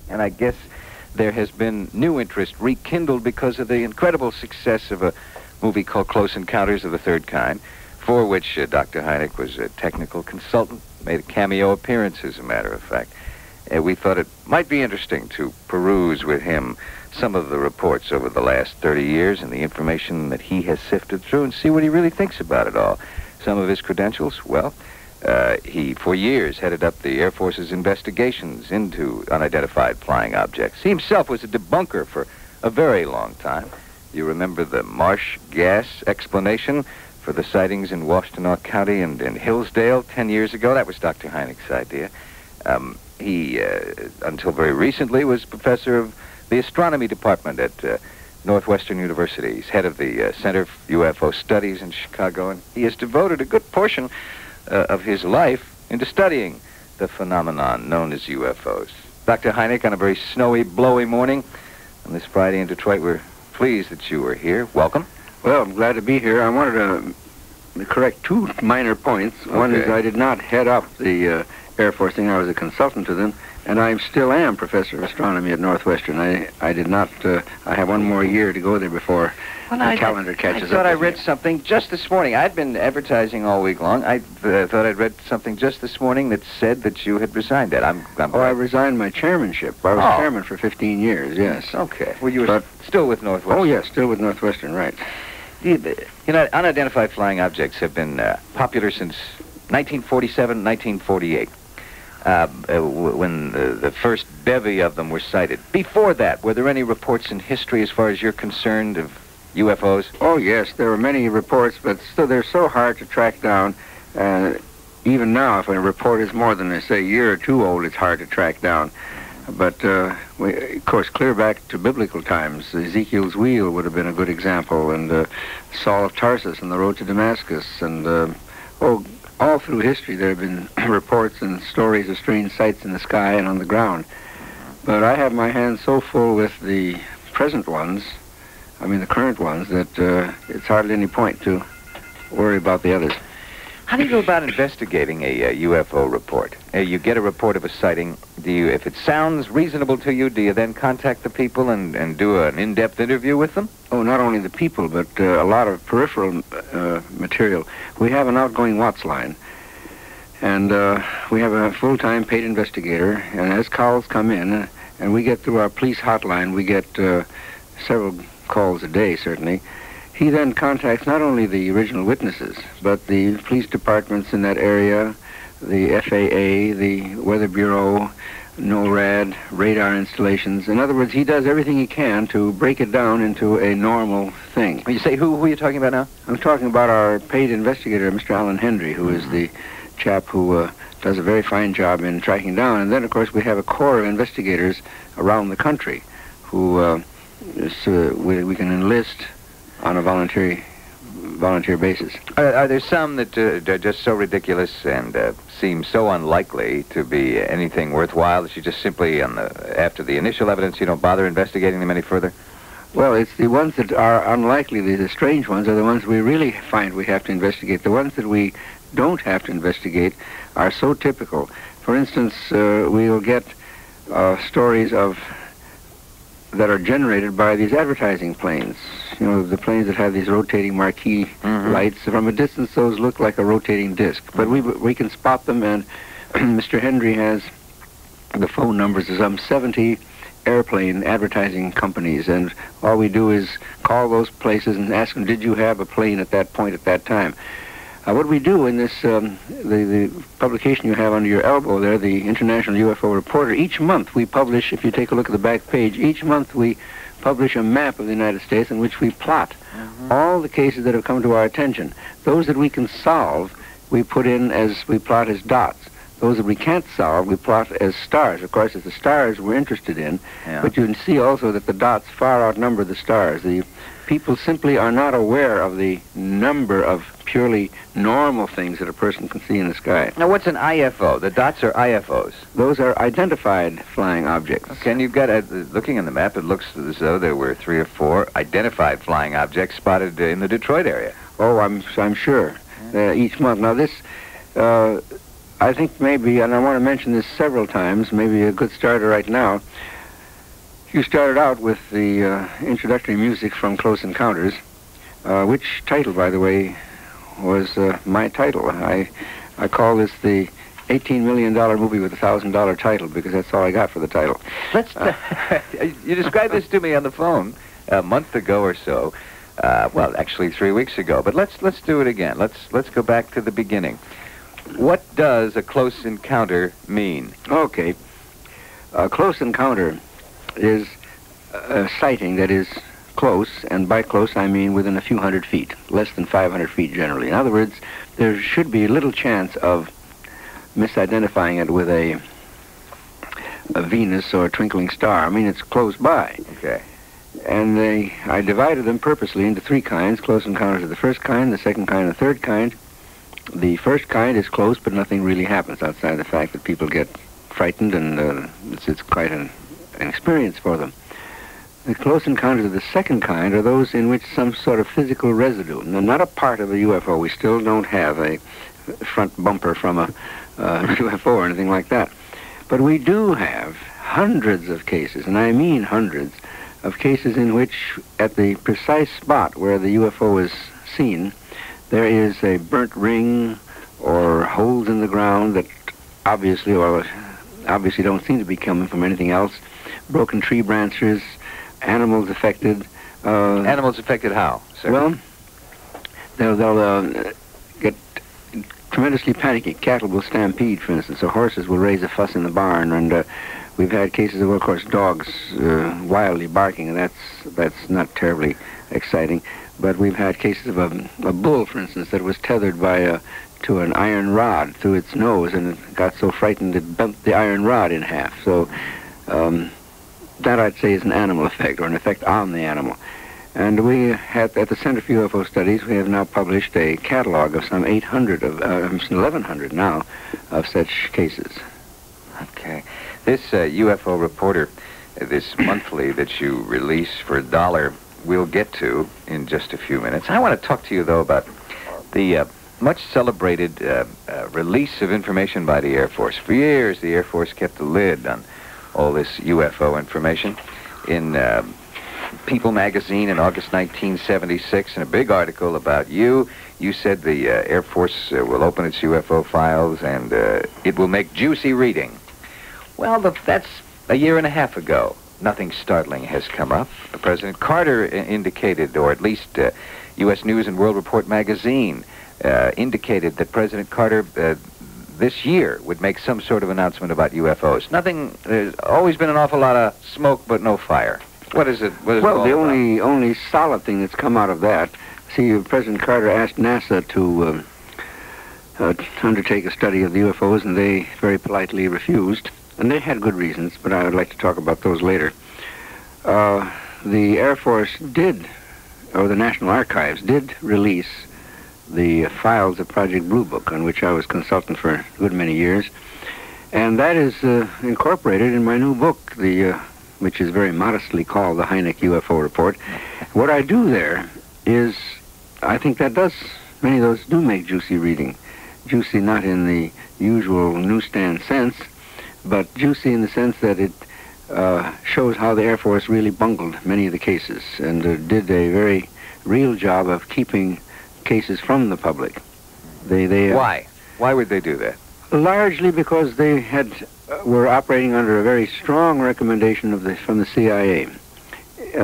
And I guess there has been new interest rekindled because of the incredible success of a movie called Close Encounters of the Third Kind, for which Dr. Hynek was a technical consultant, made a cameo appearance, as a matter of fact. We thought it might be interesting to peruse with him some of the reports over the last 30 years and the information that he has sifted through and see what he really thinks about it all. Some of his credentials, well, he, for years, headed up the Air Force's investigations into unidentified flying objects. He himself was a debunker for a very long time. You remember the marsh gas explanation for the sightings in Washtenaw County and in Hillsdale 10 years ago? That was Dr. Hynek's idea. He, until very recently, was professor of the astronomy department at Northwestern University. He's head of the Center for U.F.O. Studies in Chicago, and he has devoted a good portion of his life into studying the phenomenon known as UFOs. Dr. Hynek, on a very snowy, blowy morning on this Friday in Detroit, we're pleased that you are here. Welcome. Well, I'm glad to be here. I wanted to correct two minor points. Okay. One is I did not head up the Air Force thing. I was a consultant to them, and I still am professor of astronomy at Northwestern. I did not, I have one more year to go there before the calendar catches up. I thought I read something just this morning. I'd been advertising all week long. I thought I'd read something just this morning that said that you had resigned that. I resigned my chairmanship. I was chairman for 15 years, yes. Okay. Well, you were still with Northwestern. Oh, yes, still with Northwestern, right. You know, unidentified flying objects have been popular since 1947, 1948. When the first bevy of them were sighted. Before that, were there any reports in history, as far as you're concerned, of UFOs? Oh, yes, there were many reports, but still they're so hard to track down. Even now, if a report is more than, say, a year or two old, it's hard to track down. But, of course, clear back to biblical times, Ezekiel's wheel would have been a good example, and Saul of Tarsus and the road to Damascus, and, all through history there have been reports and stories of strange sights in the sky and on the ground. But I have my hands so full with the present ones, the current ones, that it's hardly any point to worry about the others. How do you go about investigating a UFO report? You get a report of a sighting. If it sounds reasonable to you, do you then contact the people and do an in-depth interview with them? Oh, not only the people, but a lot of peripheral material. We have an outgoing Watts line, and we have a full-time paid investigator, and as calls come in, and we get through our police hotline, we get several calls a day, certainly. He then contacts not only the original witnesses, but the police departments in that area, the FAA, the Weather Bureau, NORAD, radar installations. In other words, he does everything he can to break it down into a normal thing. When you say who are you talking about now? I'm talking about our paid investigator, Mr. Alan Hendry, who is the chap who does a very fine job in tracking down. And then, of course, we have a corps of investigators around the country who we can enlist on a volunteer basis. Are there some that are just so ridiculous and seem so unlikely to be anything worthwhile that you just simply, after the initial evidence, you don't bother investigating them any further? Well, it's the ones that are unlikely, the strange ones, are the ones we really find we have to investigate. The ones that we don't have to investigate are so typical. For instance, we will get stories that are generated by these advertising planes. You know, the planes that have these rotating marquee lights. From a distance, those look like a rotating disc. But we can spot them, and Mr. Hendry has the phone numbers of some 70 airplane advertising companies, and all we do is call those places and ask them, did you have a plane at that point at that time? What we do in this, the publication you have under your elbow there, the International UFO Reporter, each month we publish, if you take a look at the back page, each month we publish a map of the United States in which we plot all the cases that have come to our attention. Those that we can solve, we put in we plot as dots. Those that we can't solve, we plot as stars. Of course, it's the stars we're interested in, but you can see also that the dots far outnumber the stars. The people simply are not aware of the number of purely normal things that a person can see in the sky. Now, what's an IFO? The dots are IFOs. Those are identified flying objects. Okay, and you've got, looking in the map, it looks as though there were 3 or 4 identified flying objects spotted in the Detroit area. Oh, I'm sure. Each month. Now, this, I think maybe, and I want to mention this several times, maybe a good starter right now, You started out with the introductory music from Close Encounters, which title, by the way, was my title. I call this the $18 million movie with a $1,000 title because that's all I got for the title. You described this to me on the phone a month ago or so. Well, actually 3 weeks ago. But let's do it again. Let's go back to the beginning. What does a close encounter mean? Okay. A close encounter is a sighting that is close, and by close I mean within a few hundred feet, less than 500 feet generally. In other words, there should be little chance of misidentifying it with a Venus or a twinkling star. I mean, it's close by. Okay. And I divided them purposely into three kinds. Close encounters of the first kind, the second kind, and the third kind. The first kind is close, but nothing really happens outside the fact that people get frightened, and it's quite an experience for them. The close encounters of the second kind are those in which some sort of physical residue, not a part of a UFO. We still don't have a front bumper from a UFO or anything like that. But we do have hundreds of cases, and I mean hundreds, of cases in which at the precise spot where the UFO is seen, there is a burnt ring or holes in the ground that obviously don't seem to be coming from anything else, broken tree branches, animals affected. Animals affected how, sir? Well, they'll get tremendously panicky. Cattle will stampede, for instance, or horses will raise a fuss in the barn, and we've had cases of course, dogs wildly barking, and that's not terribly exciting. But we've had cases of a bull, for instance, that was tethered to an iron rod through its nose, and it got so frightened it bumped the iron rod in half. So that, I'd say, is an animal effect, or an effect on the animal. And we at the Center for UFO Studies, we have now published a catalog of some 1,100 now of such cases. Okay. This UFO Reporter, this monthly that you release for $1, we'll get to in just a few minutes. I want to talk to you, though, about the much celebrated release of information by the Air Force. For years, the Air Force kept a lid on all this UFO information. In People magazine in August 1976, in a big article about you said the Air Force will open its UFO files and it will make juicy reading. Well, that's a year and a half ago. Nothing startling has come up. President Carter indicated, or at least U.S. News and World Report magazine indicated that President Carter this year would make some sort of announcement about UFOs. There's always been an awful lot of smoke, but no fire. What is it? Well, the only solid thing that's come out of that, see, President Carter asked NASA to undertake a study of the UFOs, and they very politely refused. And they had good reasons, but I would like to talk about those later. The Air Force did, or the National Archives did release the files of Project Blue Book, on which I was consultant for a good many years. And that is incorporated in my new book, which is very modestly called the Hynek UFO Report. What I do there is, I think many of those do make juicy reading. Juicy not in the usual newsstand sense, but juicy in the sense that it shows how the Air Force really bungled many of the cases and did a very real job of keeping cases from the public. Why? Why would they do that? Largely because they were operating under a very strong recommendation from the CIA,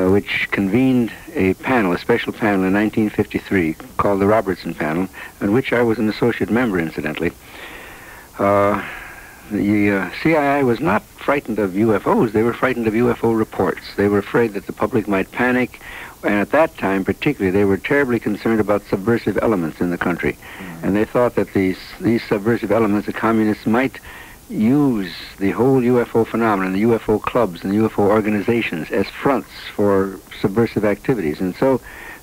which convened a special panel in 1953 called the Robertson Panel, in which I was an associate member, incidentally. The CIA was not frightened of UFOs. They were frightened of UFO reports. They were afraid that the public might panic, and at that time particularly, they were terribly concerned about subversive elements in the country. And they thought that these subversive elements, the communists, might use the whole UFO phenomenon, the UFO clubs and the UFO organizations, as fronts for subversive activities. And so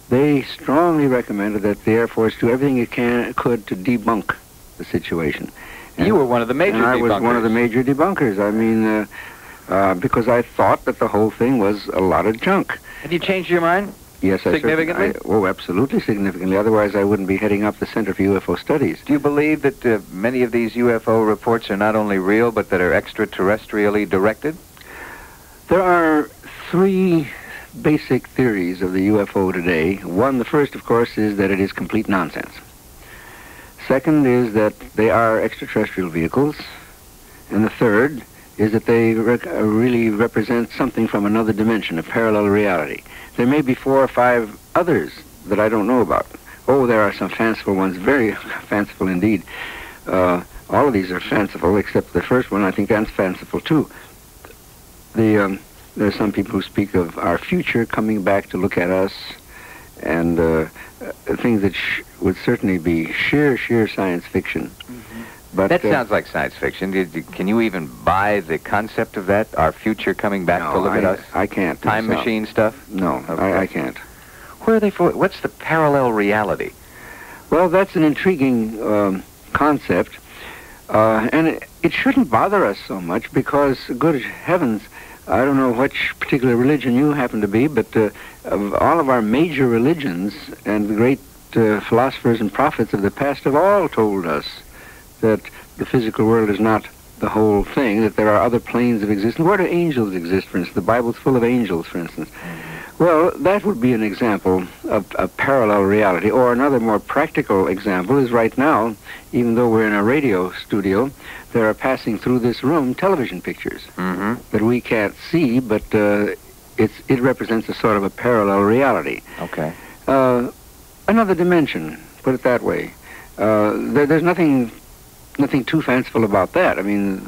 they strongly recommended that the Air Force do everything it could to debunk the situation. You were one of the major debunkers. I was one of the major debunkers. I mean, because I thought that the whole thing was a lot of junk. Have you changed your mind? Yes, significantly? Absolutely significantly. Otherwise, I wouldn't be heading up the Center for UFO Studies. Do you believe that many of these UFO reports are not only real, but that are extraterrestrially directed? There are three basic theories of the UFO today. One, the first, of course, is that it is complete nonsense. Second is that they are extraterrestrial vehicles. And the third is that they really represent something from another dimension, a parallel reality. There may be 4 or 5 others that I don't know about. Oh, there are some fanciful ones, very fanciful indeed. All of these are fanciful, except the first one. I think that's fanciful too. There are some people who speak of our future coming back to look at us, and things that would certainly be sheer science fiction. But that sounds like science fiction. Can you even buy the concept of that? Our future coming back to look at us? I can't. Time machine stuff? No, okay. I can't. Where are they for? What's the parallel reality? Well, that's an intriguing concept, and it shouldn't bother us so much because, good heavens, I don't know which particular religion you happen to be, but of all of our major religions and the great philosophers and prophets of the past have all told us that the physical world is not the whole thing, that there are other planes of existence. Where do angels exist, for instance? The Bible's full of angels, for instance. Well, that would be an example of a parallel reality. Or another more practical example is right now, even though we're in a radio studio, there are passing through this room television pictures that we can't see, but it represents a sort of a parallel reality. Okay. Another dimension, put it that way. There's nothing too fanciful about that. I mean,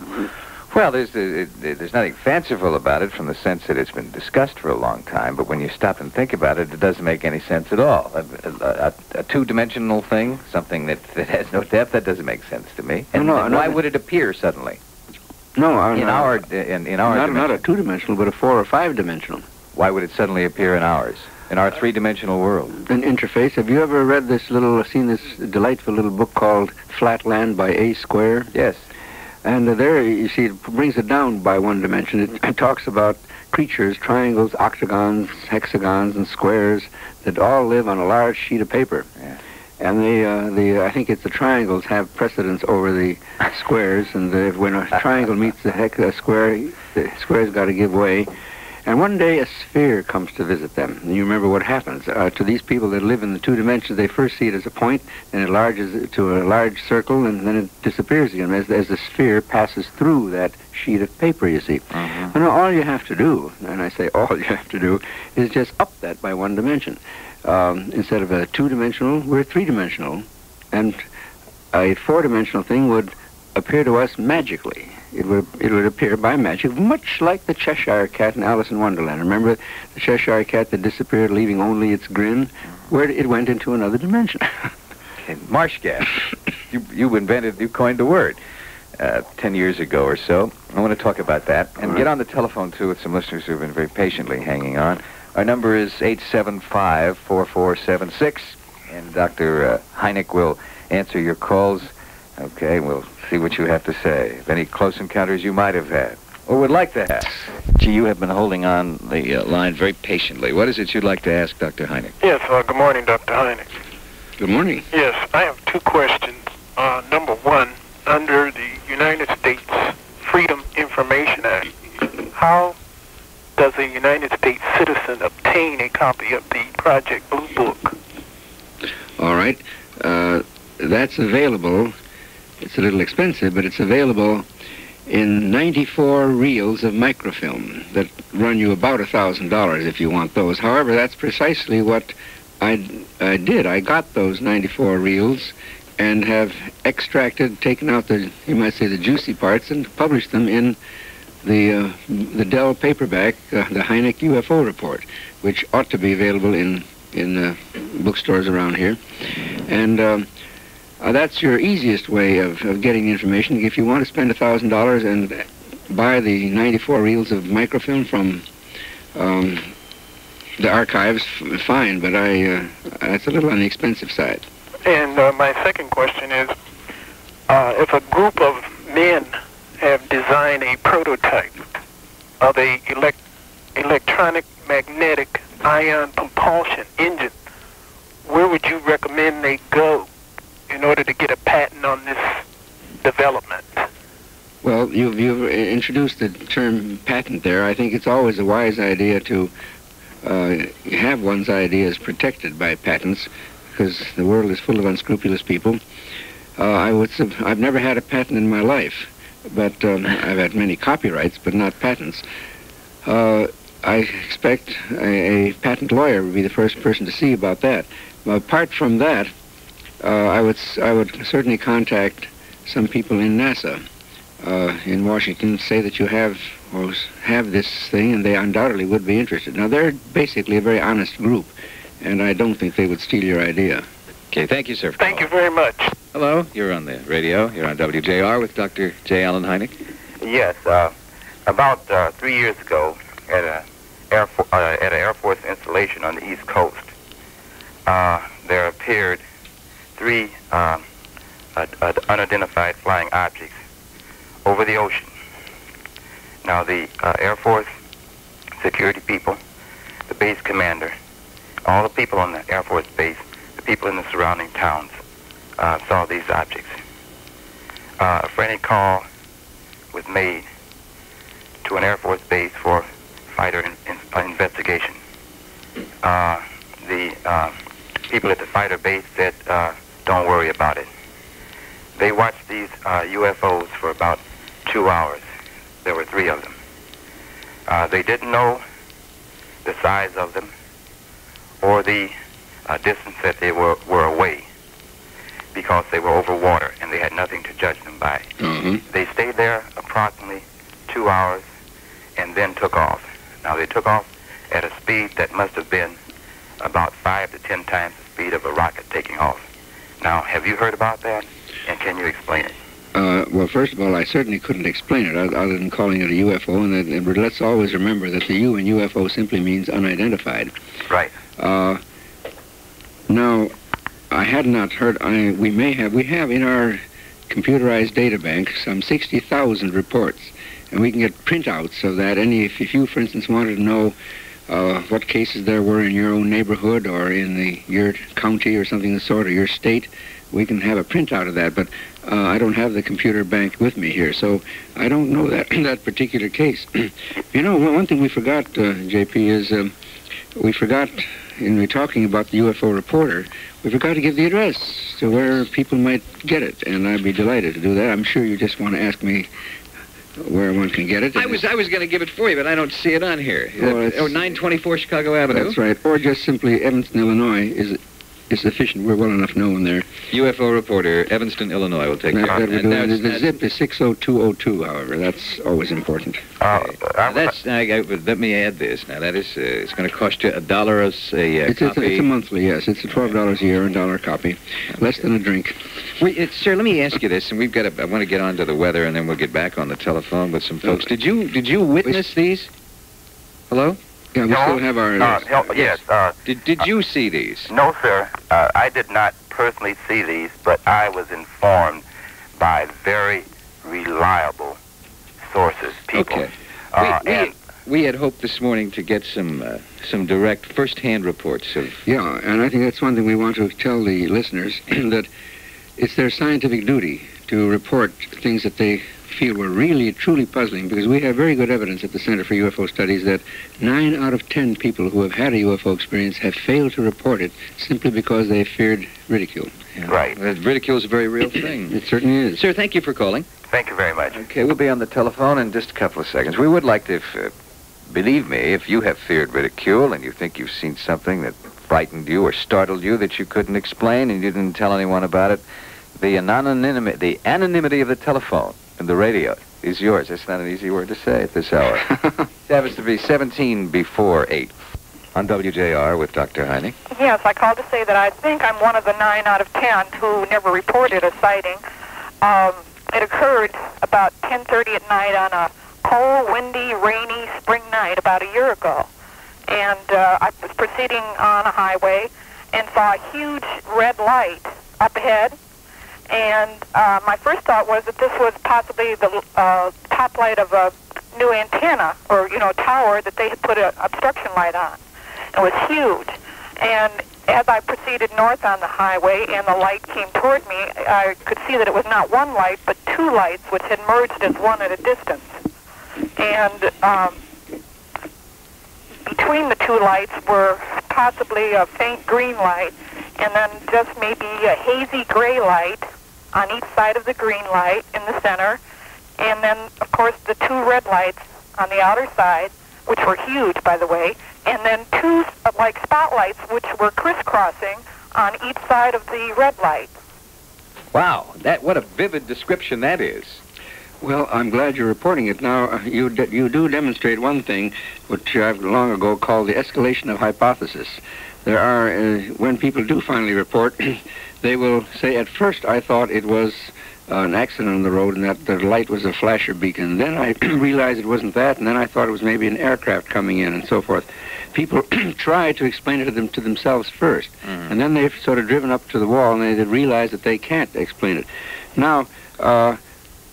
well, there's nothing fanciful about it from the sense that it's been discussed for a long time, but when you stop and think about it, it doesn't make any sense at all. A two-dimensional thing, something that has no depth, that doesn't make sense to me. And why would it appear suddenly? No, in our not a two-dimensional, but a 4 or 5-dimensional. Why would it suddenly appear in ours? In our 3-dimensional world. An interface. Have you ever read seen this delightful little book called Flatland by A. Square? Yes. And there, you see, it brings it down by 1 dimension. It talks about creatures, triangles, octagons, hexagons, and squares that all live on a large sheet of paper. Yeah. And I think it's the triangles have precedence over the squares, and when a triangle meets a square, the square's got to give way. And one day a sphere comes to visit them. And you remember what happens. To these people that live in the 2 dimensions, they first see it as a point, and it enlarges to a large circle, and then it disappears again as the sphere passes through that sheet of paper, you see. And all you have to do, and I say all you have to do, is just up that by 1 dimension. Instead of a 2-dimensional, we're 3-dimensional. And a 4-dimensional thing would appear to us magically. It would appear by magic, much like the Cheshire Cat in Alice in Wonderland. Remember the Cheshire Cat that disappeared, leaving only its grin? Where it went into another dimension. Marsh gas. You coined the word 10 years ago or so. I want to talk about that and get on the telephone, too, with some listeners who have been very patiently hanging on. Our number is 875-4476, and Dr. Hynek will answer your calls. Okay, we'll see what you have to say. If any close encounters you might have had, or would like to have. Gee, you have been holding on the line very patiently. What is it you'd like to ask Dr. Hynek? Yes, good morning, Dr. Hynek. Good morning. Yes, I have 2 questions. Number 1, under the United States Freedom Information Act, how does a United States citizen obtain a copy of the Project Blue Book? All right. That's available. It's a little expensive, but it's available in 94 reels of microfilm that run you about $1,000 if you want those. However, that's precisely what I did. I got those 94 reels and have taken out you might say, the juicy parts and published them in the Dell paperback, the Hynek UFO report, which ought to be available in bookstores around here. And that's your easiest way of getting information. If you want to spend $1,000 and buy the 94 reels of microfilm from the archives, fine, but that's a little on the expensive side. And my second question is, if a group of men have designed a prototype of a electronic magnetic ion propulsion engine, where would you recommend they go in order to get a patent on this development? Well, you've introduced the term patent there. I think it's always a wise idea to have one's ideas protected by patents, because the world is full of unscrupulous people. I've never had a patent in my life, but I've had many copyrights, but not patents. I expect a patent lawyer would be the first person to see about that. Apart from that, I would certainly contact some people in NASA in Washington, say that you have this thing, and they undoubtedly would be interested. Now, they're basically a very honest group, and I don't think they would steal your idea. Okay, thank you, sir. Thank you very much. Hello, you're on the radio. You're on WJR with Dr. J. Allen Hynek. Yes, about 3 years ago, at an Air Force installation on the East Coast, there appeared 3 unidentified flying objects over the ocean. Now, the Air Force security people, the base commander, all the people on the Air Force base, the people in the surrounding towns saw these objects. A frantic call was made to an Air Force base for fighter investigation. The people at the fighter base said, don't worry about it. They watched these UFOs for about 2 hours. There were 3 of them. They didn't know the size of them or the distance that they were away, because they were over water and they had nothing to judge them by. They stayed there approximately 2 hours and then took off. Now, they took off at a speed that must have been about 5 to 10 times the speed of a rocket taking off. Now, have you heard about that, and can you explain it? Well, first of all, I certainly couldn't explain it other than calling it a UFO, and let's always remember that the U in UFO simply means unidentified. Right. Now, I had not heard, we have in our computerized data bank some 60,000 reports, and we can get printouts of that. If you, for instance, wanted to know what cases there were in your own neighborhood or in your county or something of the sort, or your state, we can have a printout of that, but I don't have the computer bank with me here, so I don't know that particular case. You know, one thing we forgot, JP, is we forgot, in talking about the UFO reporter, we forgot to give the address to where people might get it, and I'd be delighted to do that. I'm sure you just want to ask me where one can get it. I was going to give it for you, but I don't see it on here. Well, 924 Chicago Avenue. That's right. Or just simply Evanston, Illinois is sufficient. We're well enough known there. UFO reporter, Evanston, Illinois, will take care of it. The zip is 60202, however. That's always important. Let me add this. Now, that is, it's going to cost you $1 a copy. It's a monthly, yes. It's $12 a year, $1 a copy. Less than a drink. Sir, let me ask you this, and I want to get on to the weather, and then we'll get back on the telephone with some folks. Did you witness these? Hello? Yeah, we still have our... yes. Did you see these? No, sir. I did not personally see these, but I was informed by very reliable sources, people. Okay. We had hoped this morning to get some direct first-hand reports of... Yeah, and I think that's one thing we want to tell the listeners, that it's their scientific duty to report things that they feel were really, truly puzzling, because we have very good evidence at the Center for UFO Studies that 9 out of 10 people who have had a UFO experience have failed to report it simply because they feared ridicule. Yeah. Right. Ridicule is a very real thing. It certainly is. Sir, thank you for calling. Thank you very much. Okay, we'll be on the telephone in just a couple of seconds. We would like to, believe me, if you have feared ridicule and you think you've seen something that frightened you or startled you that you couldn't explain and you didn't tell anyone about it, the anonymity of the telephone and the radio is yours. That's not an easy word to say at this hour. It happens to be 17 before 8 on WJR with Dr. Hynek. Yes, I called to say that I think I'm one of the 9 out of 10 who never reported a sighting. It occurred about 10:30 at night on a cold, windy, rainy spring night about a year ago. And I was proceeding on a highway and saw a huge red light up ahead. And my first thought was that this was possibly the top light of a new antenna or, tower that they had put an obstruction light on. It was huge. And as I proceeded north on the highway and the light came toward me, I could see that it was not one light, but two lights, which had merged as one at a distance. And between the two lights were possibly a faint green light, and then just maybe a hazy gray light on each side of the green light in the center, and then, of course, the two red lights on the outer side, which were huge, by the way, and then two, like, spotlights, which were crisscrossing on each side of the red light. Wow, what a vivid description that is. Well, I'm glad you're reporting it. Now, you do demonstrate one thing, which I've long ago called the escalation of hypothesis. There are, when people do finally report, they will say, at first I thought it was an accident on the road and that the light was a flasher beacon. Then I realized it wasn't that, and then I thought it was maybe an aircraft coming in and so forth. People try to explain it to themselves first, and then they've sort of driven up to the wall and they realize that they can't explain it. Now,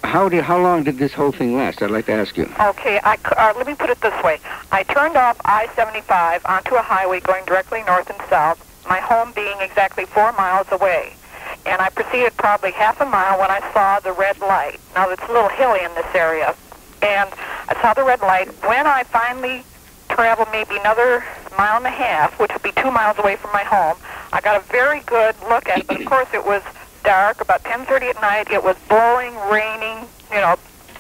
how long did this whole thing last? I'd like to ask you. Okay, let me put it this way. I turned off I-75 onto a highway going directly north and south, my home being exactly 4 miles away. And I proceeded probably half a mile when I saw the red light. Now, it's a little hilly in this area. And I saw the red light. When I finally traveled maybe another mile and a half, which would be 2 miles away from my home, I got a very good look at it. But, of course, it was dark, about 10:30 at night. It was blowing, raining,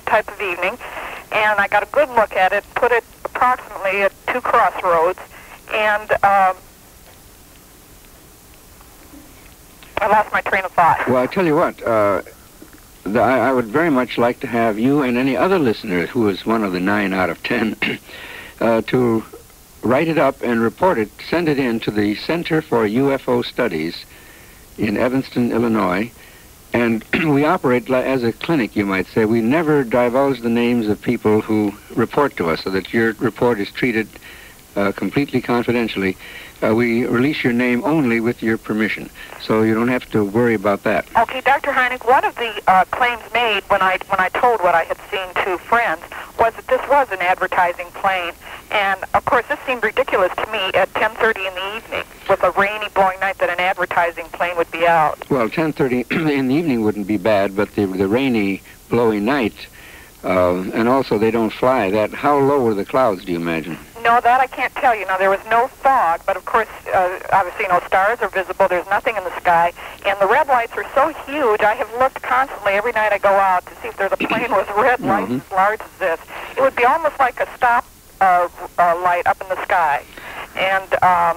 type of evening. And I got a good look at it, put it approximately at 2 crossroads. And I lost my train of thought. Well, I tell you what, I would very much like to have you and any other listener who is one of the 9 out of 10 to write it up and report it, send it in to the Center for UFO Studies in Evanston, Illinois. And we operate as a clinic, you might say. We never divulge the names of people who report to us, so that your report is treated completely confidentially. We release your name only with your permission, so you don't have to worry about that. Okay, Dr. Hynek, one of the claims made when I told what I had seen to friends was that this was an advertising plane, and of course this seemed ridiculous to me at 10:30 in the evening with a rainy, blowing night that an advertising plane would be out. Well, 10:30 in the evening wouldn't be bad, but the rainy, blowy night, and also they don't fly. How low were the clouds, do you imagine? No, that I can't tell you. Now, there was no fog, but of course, obviously, stars are visible. There's nothing in the sky. And the red lights are so huge, I have looked constantly every night I go out to see if there's a plane with red lights as large as this. It would be almost like a stop light up in the sky. And I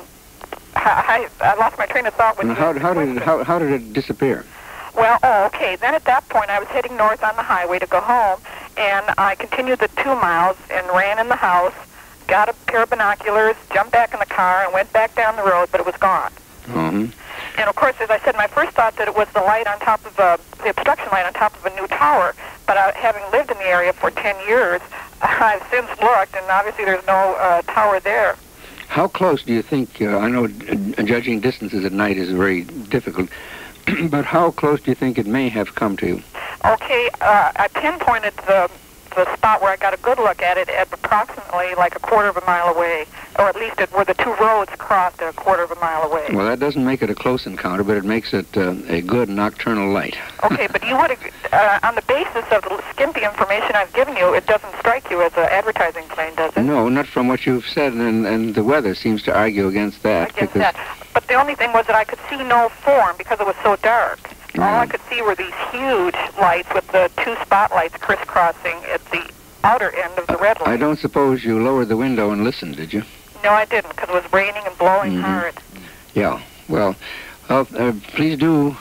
lost my train of thought. How did it disappear? Well, okay. Then at that point, I was heading north on the highway to go home, and I continued the 2 miles and ran in the house, got a pair of binoculars, jumped back in the car, and went back down the road, but it was gone. And, of course, as I said, my first thought that it was the light on top of the obstruction light on top of a new tower, but having lived in the area for 10 years, I've since looked, and obviously there's no tower there. How close do you think, I know judging distances at night is very difficult, but how close do you think it may have come to you? Okay, I pinpointed the spot where I got a good look at it at approximately like a quarter of a mile away, or at least where the two roads crossed a quarter of a mile away. Well, that doesn't make it a close encounter, but it makes it a good nocturnal light. Okay, but you would, on the basis of the skimpy information I've given you, it doesn't strike you as an advertising plane, does it? No, not from what you've said, and the weather seems to argue against that. But the only thing was that I could see no form because it was so dark. All I could see were these huge lights with the two spotlights crisscrossing at the outer end of the red light. I don't suppose you lowered the window and listened, did you? No, I didn't, because it was raining and blowing hard. Yeah, well, please do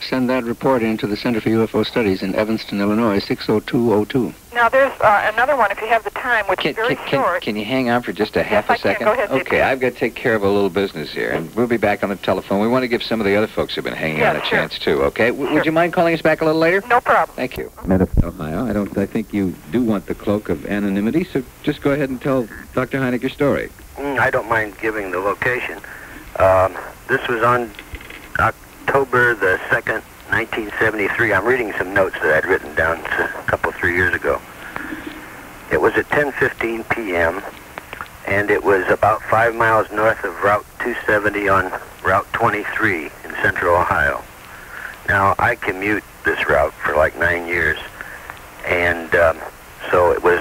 send that report in to the Center for UFO Studies in Evanston, Illinois, 60202. Now, there's another one, if you have the time, which is very short. Can you hang on for just a half a second? Go ahead, okay, I've got to take care of a little business here, and we'll be back on the telephone. We want to give some of the other folks who've been hanging on a chance, too, okay? Would you mind calling us back a little later? No problem. Thank you. Ohio, I think you do want the cloak of anonymity, so just go ahead and tell Dr. Hynek your story. I don't mind giving the location. This was on October the 2nd, 1973. I'm reading some notes that I'd written down a couple, 3 years ago. It was at 10:15 p.m., and it was about 5 miles north of Route 270 on Route 23 in central Ohio. Now, I commute this route for like 9 years, and so it was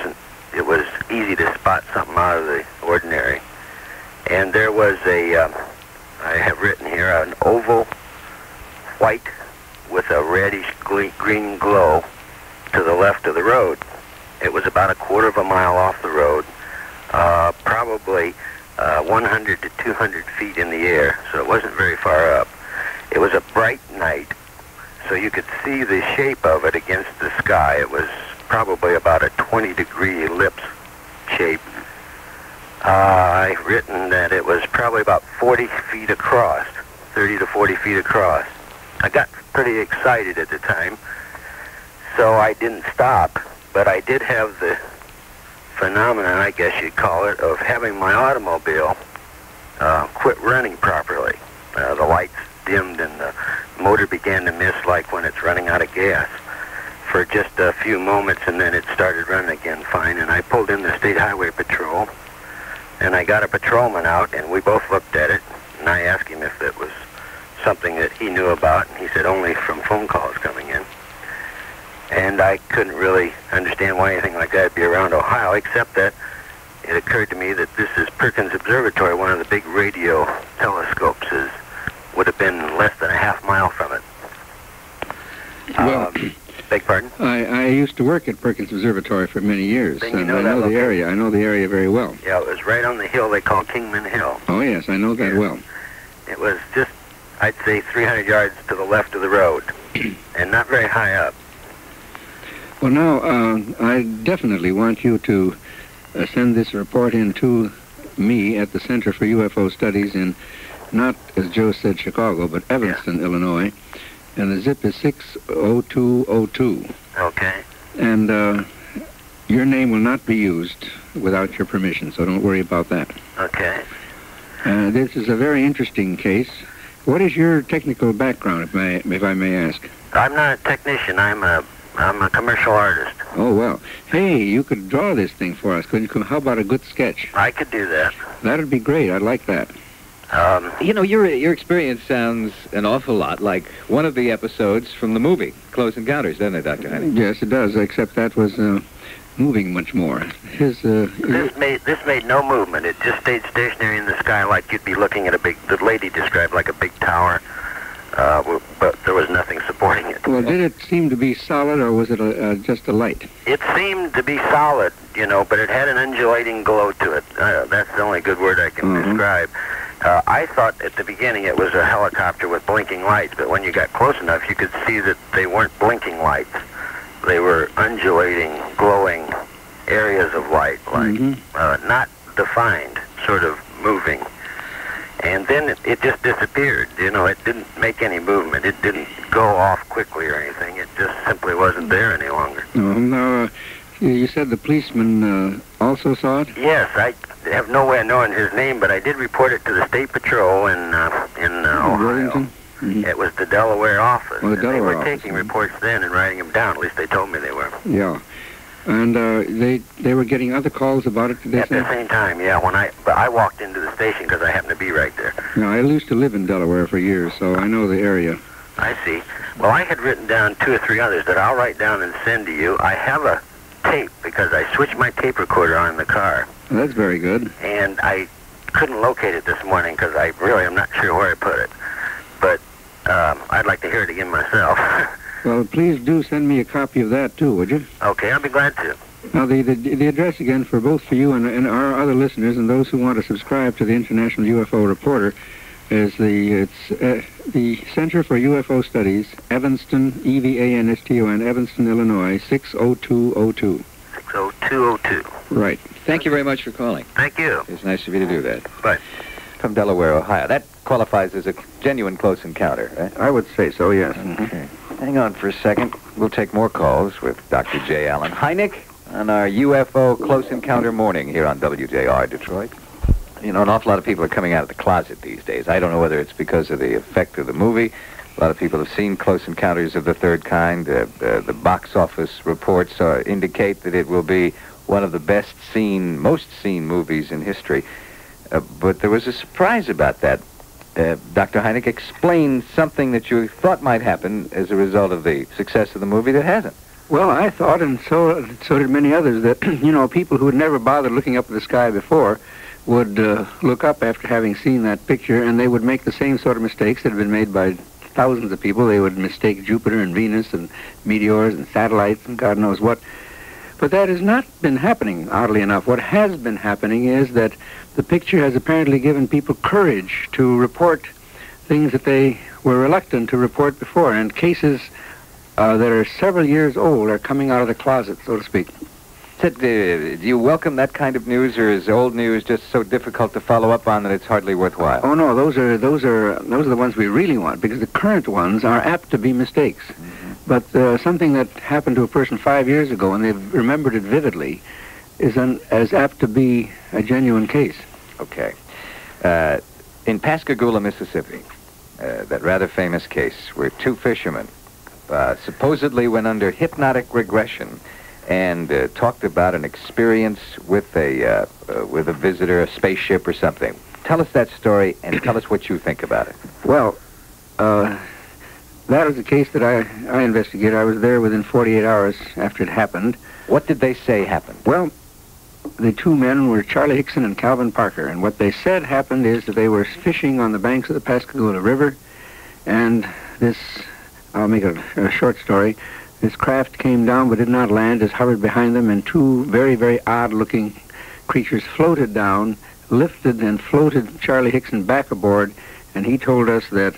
easy to spot something out of the ordinary. And there was I have written here, an oval white with a reddish green glow to the left of the road. It was about a quarter of a mile off the road, probably 100 to 200 feet in the air, so it wasn't very far up. It was a bright night, so you could see the shape of it against the sky. It was probably about a 20-degree ellipse shape. I've written that it was probably about 40 feet across, 30 to 40 feet across. I got pretty excited at the time, so I didn't stop, but I did have the phenomenon, I guess you'd call it, of having my automobile quit running properly. The lights dimmed and the motor began to miss like when it's running out of gas for just a few moments, and then it started running again fine. And I pulled in the State Highway Patrol, and I got a patrolman out, and we both looked at it, and I asked him if it was something that he knew about, and he said only from phone calls coming in. And I couldn't really understand why anything like that would be around Ohio, except that it occurred to me that this is Perkins Observatory, one of the big radio telescopes, would have been less than a half mile from it. Well, beg pardon? I used to work at Perkins Observatory for many years, Then you and know I that know the location. area. I know the area very well. Yeah, it was right on the hill they call Kingman Hill. Oh, yes, I know that Yeah. well. It was just, I'd say, 300 yards to the left of the road, and not very high up. Well, now, I definitely want you to send this report in to me at the Center for UFO Studies in, not, as Joe said, Chicago, but Evanston, Illinois. And the zip is 60202. Okay. And your name will not be used without your permission, so don't worry about that. Okay. This is a very interesting case. What is your technical background, if I may ask? I'm not a technician. I'm a commercial artist. Oh, well. Hey, you could draw this thing for us, couldn't you? How about a good sketch? I could do that. That'd be great. I'd like that. You know, your experience sounds an awful lot like one of the episodes from the movie Close Encounters, doesn't it, Dr. Hynek? Yes, it does, except that was moving much more. This made no movement. It just stayed stationary in the sky like you'd be looking at the lady described like a big tower, but there was nothing supporting it. Well, did it seem to be solid, or was it just a light? It seemed to be solid, you know, but it had an undulating glow to it. That's the only good word I can describe. I thought at the beginning it was a helicopter with blinking lights, but when you got close enough, you could see that they weren't blinking lights. They were undulating, glowing areas of light, like not defined, sort of moving. And then it just disappeared. You know, it didn't make any movement. It didn't go off quickly or anything. It just simply wasn't there any longer. Now, you said the policeman also saw it? Yes, I have no way of knowing his name, but I did report it to the State Patrol in Ohio. Wilmington? It was the Delaware office. Oh, the and Delaware they were office, taking reports then and writing them down. At least they told me they were. Yeah. And they were getting other calls about it, did they At say? the same time, yeah. But I walked into the station because I happened to be right there. No, I used to live in Delaware for years, so I know the area. I see. Well, I had written down 2 or 3 others that I'll write down and send to you. I have a tape because I switched my tape recorder on in the car. Well, that's very good. And I couldn't locate it this morning because I really am not sure where I put it. But I'd like to hear it again myself. Well, please do send me a copy of that, too, would you? Okay, I'll be glad to. Now, the address again for both for you and our other listeners and those who want to subscribe to the International UFO Reporter is the Center for UFO Studies, Evanston, Evanston, Evanston, Illinois, 60202. 60202. Right. Thank you very much for calling. Thank you. It's nice of you to do that. Bye. From Delaware, Ohio. That qualifies as a genuine close encounter, right? I would say so, yes. Okay. Hang on for a second. We'll take more calls with Dr. J. Allen Hynek on our UFO Close Encounter morning here on WJR Detroit. You know, an awful lot of people are coming out of the closet these days. I don't know whether it's because of the effect of the movie. A lot of people have seen Close Encounters of the Third Kind. The box office reports indicate that it will be one of the most seen movies in history. But there was a surprise about that. Dr. Hynek explained something that you thought might happen as a result of the success of the movie that hasn't. Well, I thought, and so did many others, that, people who had never bothered looking up at the sky before would look up after having seen that picture, and they would make the same sort of mistakes that had been made by thousands of people. They would mistake Jupiter and Venus and meteors and satellites and God knows what. But that has not been happening, oddly enough. What has been happening is that the picture has apparently given people courage to report things that they were reluctant to report before, and cases that are several years old are coming out of the closet, so to speak. Do you welcome that kind of news, or is old news just so difficult to follow up on that it's hardly worthwhile? Oh no, those are the ones we really want, because the current ones are apt to be mistakes. Mm-hmm. But something that happened to a person 5 years ago, and they've remembered it vividly, is as apt to be a genuine case. Okay. In Pascagoula, Mississippi, that rather famous case where two fishermen supposedly went under hypnotic regression and talked about an experience with a visitor, a spaceship or something. Tell us that story and tell us what you think about it. Well, that was a case that I investigated. I was there within 48 hours after it happened. What did they say happened? Well, the two men were Charlie Hickson and Calvin Parker, and what they said happened is that they were fishing on the banks of the Pascagoula River, and this, I'll make a short story, this craft came down but did not land, just hovered behind them, and two very, very odd-looking creatures floated down, lifted and floated Charlie Hickson back aboard, and he told us that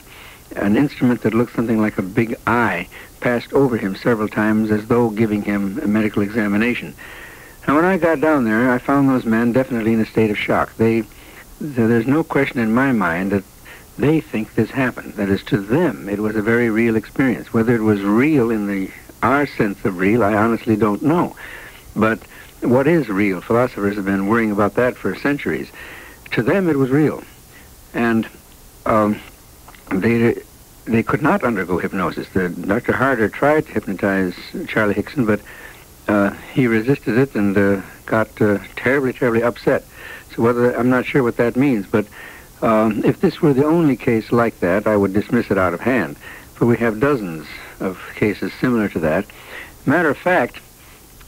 an instrument that looked something like a big eye passed over him several times as though giving him a medical examination. Now, when I got down there, I found those men definitely in a state of shock. There's no question in my mind that they think this happened. That is, to them, it was a very real experience. Whether it was real in our sense of real, I honestly don't know. But what is real? Philosophers have been worrying about that for centuries. To them, it was real. And they could not undergo hypnosis. Dr. Harder tried to hypnotize Charlie Hickson, but he resisted it and got terribly, terribly upset. So I'm not sure what that means, but if this were the only case like that, I would dismiss it out of hand. For we have dozens of cases similar to that. Matter of fact,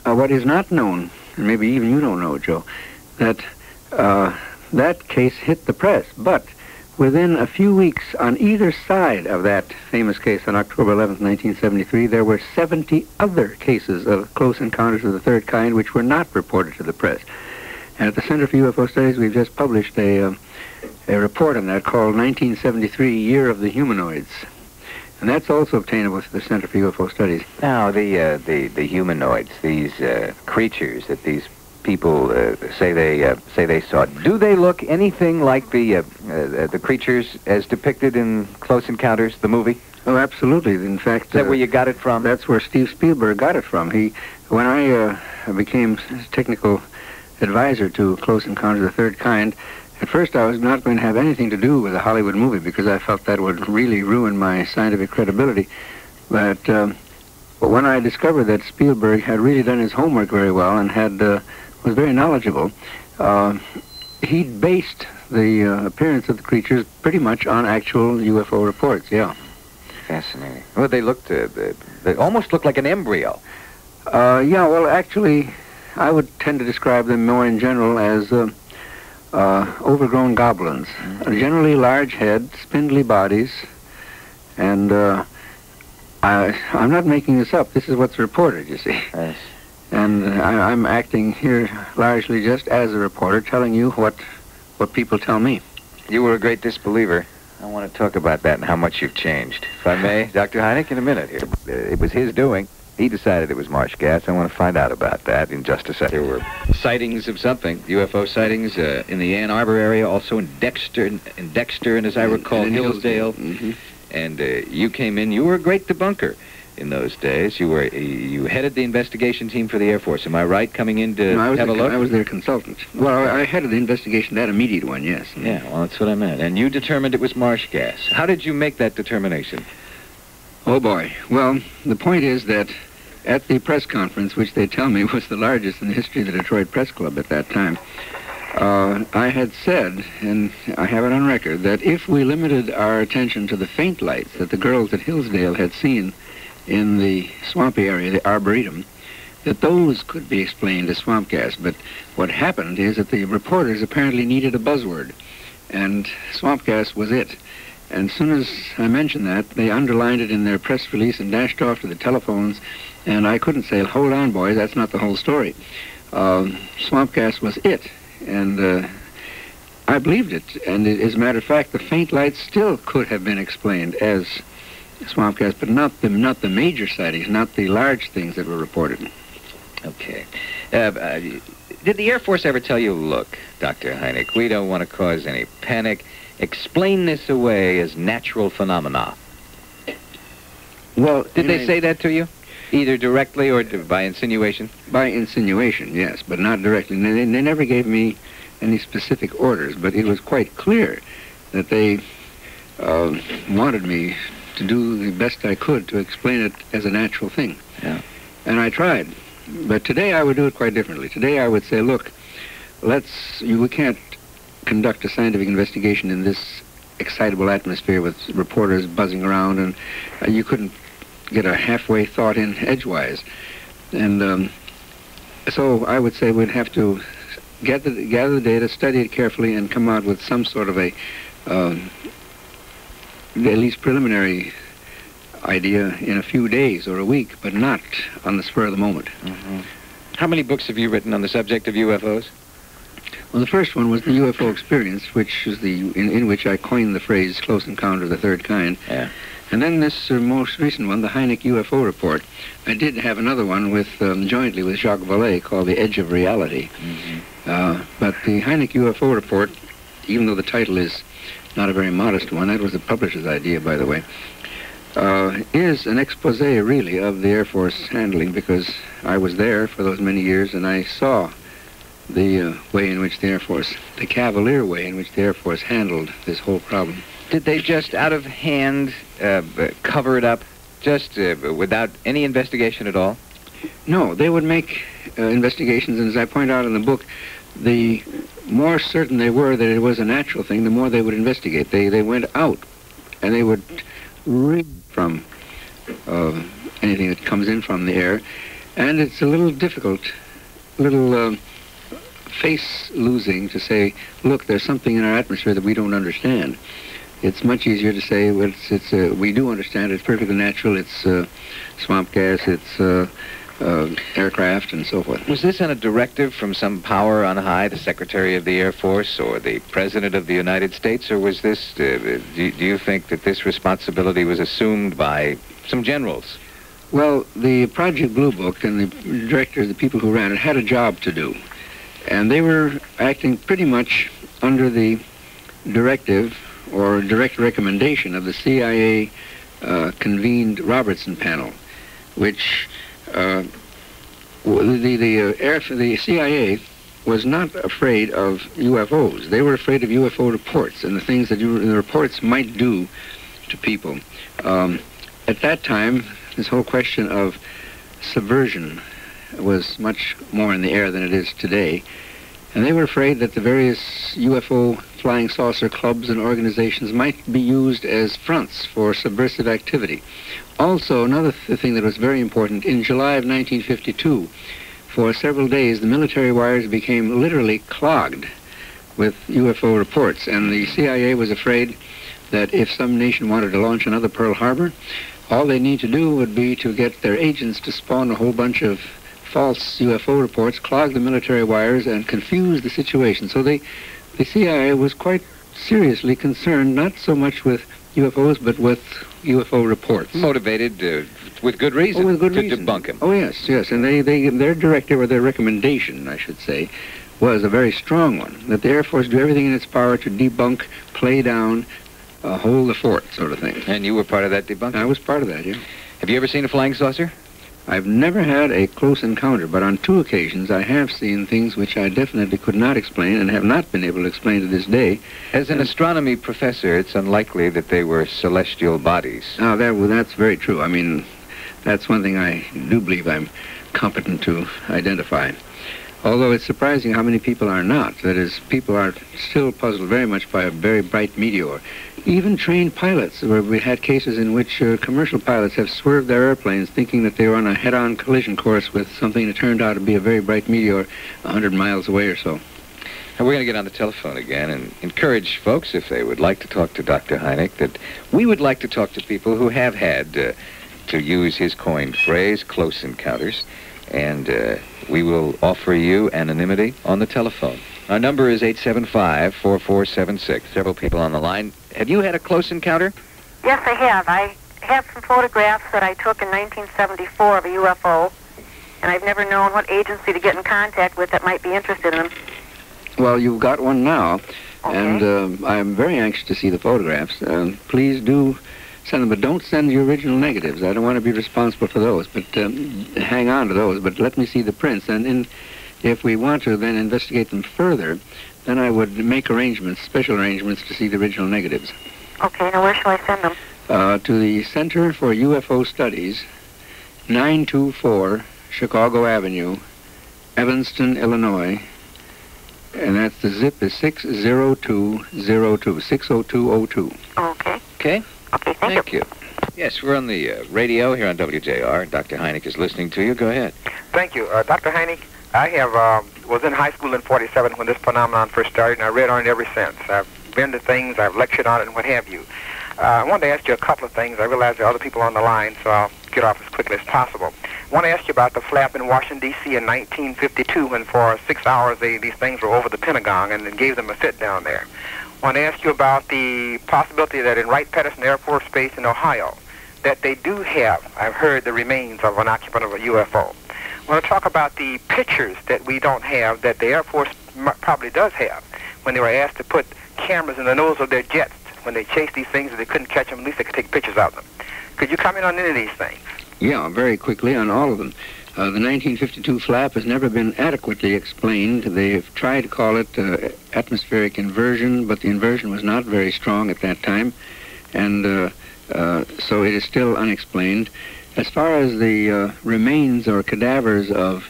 what is not known, and maybe even you don't know, Joe, that that case hit the press, but within a few weeks on either side of that famous case on October 11th, 1973, there were 70 other cases of close encounters of the third kind which were not reported to the press. And at the Center for U.F.O. Studies, we've just published a report on that called 1973 Year of the Humanoids. And that's also obtainable through the Center for U.F.O. Studies. Now, the humanoids, these creatures that these people say they saw, do they look anything like the creatures as depicted in Close Encounters, the movie? Oh, absolutely. In fact, is that where you got it from? That's where Steve Spielberg got it from. When I became technical advisor to Close Encounters of the Third Kind, at first I was not going to have anything to do with a Hollywood movie because I felt that would really ruin my scientific credibility. But when I discovered that Spielberg had really done his homework very well and was very knowledgeable, he based the appearance of the creatures pretty much on actual UFO reports, yeah. Fascinating. Well, they almost looked like an embryo. Yeah, well, actually, I would tend to describe them more in general as overgrown goblins. Mm-hmm. Generally large heads, spindly bodies, and I'm not making this up. This is what's reported, you see. Yes. And I'm acting here largely just as a reporter, telling you what people tell me. You were a great disbeliever. I want to talk about that and how much you've changed. If I may, Dr. Hynek, in a minute here. It was his doing. He decided it was marsh gas. I want to find out about that in just a second. There were sightings of something, UFO sightings in the Ann Arbor area, also in Dexter, and as I recall, Hillsdale. Mm-hmm. And you came in. You were a great debunker in those days. You headed the investigation team for the Air Force. Am I right, coming in to have a look? I was their consultant. Well, I headed the investigation, that immediate one, yes. Yeah, well, that's what I meant. And you determined it was marsh gas. How did you make that determination? Oh, boy. Well, the point is that at the press conference, which they tell me was the largest in the history of the Detroit Press Club at that time, I had said, and I have it on record, that if we limited our attention to the faint lights that the girls at Hillsdale had seen in the swampy area, the Arboretum, that those could be explained as swamp gas. But what happened is that the reporters apparently needed a buzzword, and swamp gas was it. And as soon as I mentioned that, they underlined it in their press release and dashed off to the telephones, and I couldn't say, hold on, boys, that's not the whole story. Swamp gas was it, and I believed it. And as a matter of fact, the faint lights still could have been explained as swamp gas, but not the major sightings, not the large things that were reported. Okay. Did the Air Force ever tell you, look, Dr. Hynek, we don't want to cause any panic. Explain this away as natural phenomena? Well, did they say that to you? Either directly or by insinuation? By insinuation, yes, but not directly. They never gave me any specific orders, but it was quite clear that they wanted me to do the best I could to explain it as a natural thing. Yeah. And I tried. But today I would do it quite differently. Today I would say, look, we can't conduct a scientific investigation in this excitable atmosphere with reporters buzzing around, and you couldn't get a halfway thought in edgewise. And so I would say we'd have to gather the data, study it carefully, and come out with some sort of a at least preliminary idea in a few days or a week, but not on the spur of the moment. Mm-hmm. How many books have you written on the subject of UFOs? Well, the first one was the UFO Experience, which is in which I coined the phrase "close encounter of the third kind." Yeah. And then this most recent one, the Hynek UFO Report. I did have another one with jointly with Jacques Vallée called "The Edge of Reality." Mm-hmm. But the Hynek UFO Report, even though the title is not a very modest one, that was the publisher's idea, by the way, is an expose, really, of the Air Force handling, because I was there for those many years and I saw the way in which the Air Force, the cavalier way in which the Air Force handled this whole problem. Did they just out of hand cover it up, just without any investigation at all? No, they would make investigations, and as I point out in the book, the more certain they were that it was a natural thing, the more they would investigate. They went out and they would read from anything that comes in from the air, and it's a little difficult, face-losing to say, look, there's something in our atmosphere that we don't understand. It's much easier to say, well, we do understand it. It's perfectly natural. It's swamp gas. It's aircraft and so forth. Was this on a directive from some power on high, the Secretary of the Air Force or the President of the United States, or was this, do you think that this responsibility was assumed by some generals? Well, the Project Blue Book and the directors, the people who ran it, had a job to do. And they were acting pretty much under the directive or direct recommendation of the CIA convened Robertson panel, which the CIA was not afraid of UFOs. They were afraid of UFO reports and the things that the reports might do to people. At that time, this whole question of subversion was much more in the air than it is today. And they were afraid that the various UFO flying saucer clubs and organizations might be used as fronts for subversive activity. Also, another thing that was very important, in July of 1952, for several days, the military wires became literally clogged with UFO reports, and the CIA was afraid that if some nation wanted to launch another Pearl Harbor, all they need to do would be to get their agents to spawn a whole bunch of false UFO reports, clog the military wires, and confuse the situation. So the CIA was quite seriously concerned, not so much with UFOs, but with UFO reports. Motivated with good reason, with good to reason. Debunk them. Oh, yes, yes. And their directive, or their recommendation, I should say, was a very strong one, that the Air Force do everything in its power to debunk, play down, hold the fort, sort of thing. And you were part of that debunking? I was part of that, yeah. Have you ever seen a flying saucer? I've never had a close encounter, but on 2 occasions I have seen things which I definitely could not explain and have not been able to explain to this day. As an astronomy professor, it's unlikely that they were celestial bodies. Oh, that's very true. I mean, that's one thing I do believe I'm competent to identify. Although it's surprising how many people are not. That is, people are still puzzled very much by a very bright meteor. Even trained pilots, where we had cases in which commercial pilots have swerved their airplanes thinking that they were on a head-on collision course with something that turned out to be a very bright meteor 100 miles away or so. And we're going to get on the telephone again and encourage folks, if they would like to talk to Dr. Hynek, that we would like to talk to people who have had, to use his coined phrase, close encounters. And we will offer you anonymity on the telephone. Our number is 875-4476. Several people on the line. Have you had a close encounter? Yes, I have. I have some photographs that I took in 1974 of a UFO, and I've never known what agency to get in contact with that might be interested in them. Well, you've got one now, Okay. and I'm very anxious to see the photographs. Please do send them, but don't send the original negatives. I don't want to be responsible for those, but hang on to those. But let me see the prints, and if we want to then investigate them further, then I would make arrangements, special arrangements, to see the original negatives. Okay, now where shall I send them? To the Center for UFO Studies, 924 Chicago Avenue, Evanston, Illinois, and that's the zip is 60202, 60202. Okay. Okay. Okay, thank you. Yes, we're on the radio here on WJR. Dr. Hynek is listening to you. Go ahead. Thank you. Dr. Hynek, I have was in high school in 47 when this phenomenon first started, and I read on it ever since. I've been to things, I've lectured on it, and what have you. I wanted to ask you a couple of things. I realize there are other people on the line, so I'll get off as quickly as possible. I want to ask you about the flap in Washington, D.C. in 1952, when for 6 hours these things were over the Pentagon and then gave them a fit down there. I want to ask you about the possibility that in Wright-Patterson Air Force Base in Ohio, that they do have, I've heard, the remains of an occupant of a UFO. I want to talk about the pictures that we don't have that the Air Force probably does have when they were asked to put cameras in the nose of their jets. When they chased these things, if they couldn't catch them, at least they could take pictures of them. Could you comment on any of these things? Yeah, very quickly on all of them. The 1952 flap has never been adequately explained. They've tried to call it atmospheric inversion, but the inversion was not very strong at that time, and so it is still unexplained. As far as the remains or cadavers of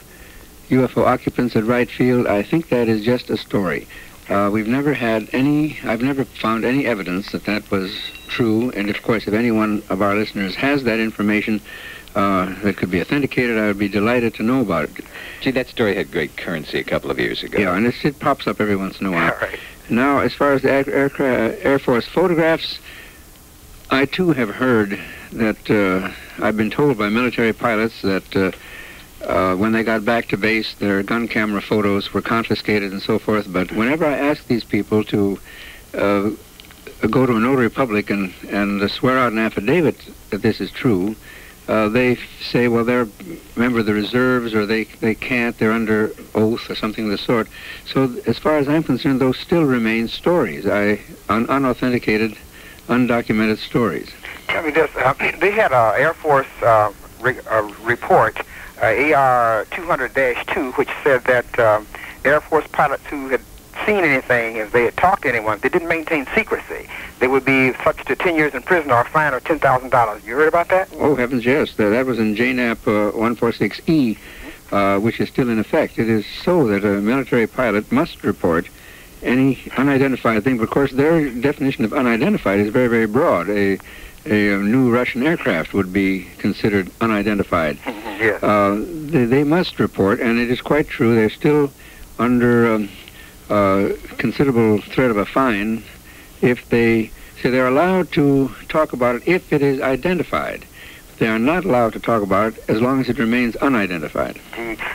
UFO occupants at Wright Field, I think that is just a story. We've never had any, I've never found any evidence that that was true, and of course if any one of our listeners has that information that could be authenticated, I would be delighted to know about it. See, that story had great currency a couple of years ago. Yeah, and it pops up every once in a while. All right. Now, as far as the Air Force photographs, I too have heard that, I've been told by military pilots that when they got back to base, their gun camera photos were confiscated and so forth. But whenever I ask these people to go to a notary public and swear out an affidavit that this is true, they say, well, they're a member of the reserves, or they can't, they're under oath or something of the sort. So as far as I'm concerned, those still remain stories, unauthenticated, undocumented stories. Tell me this. They had an Air Force report, AR 200-2, which said that Air Force pilots who had seen anything, if they had talked to anyone, they didn't maintain secrecy. They would be subject to 10 years in prison or a fine of $10,000. You heard about that? Oh, heavens, yes. That was in JNAP 146E, which is still in effect. It is so that a military pilot must report any unidentified thing. But of course, their definition of unidentified is very, very broad. A new Russian aircraft would be considered unidentified. Yes. They must report, and it is quite true. They're still under considerable threat of a fine if they say they're allowed to talk about it if it is identified. They are not allowed to talk about it as long as it remains unidentified.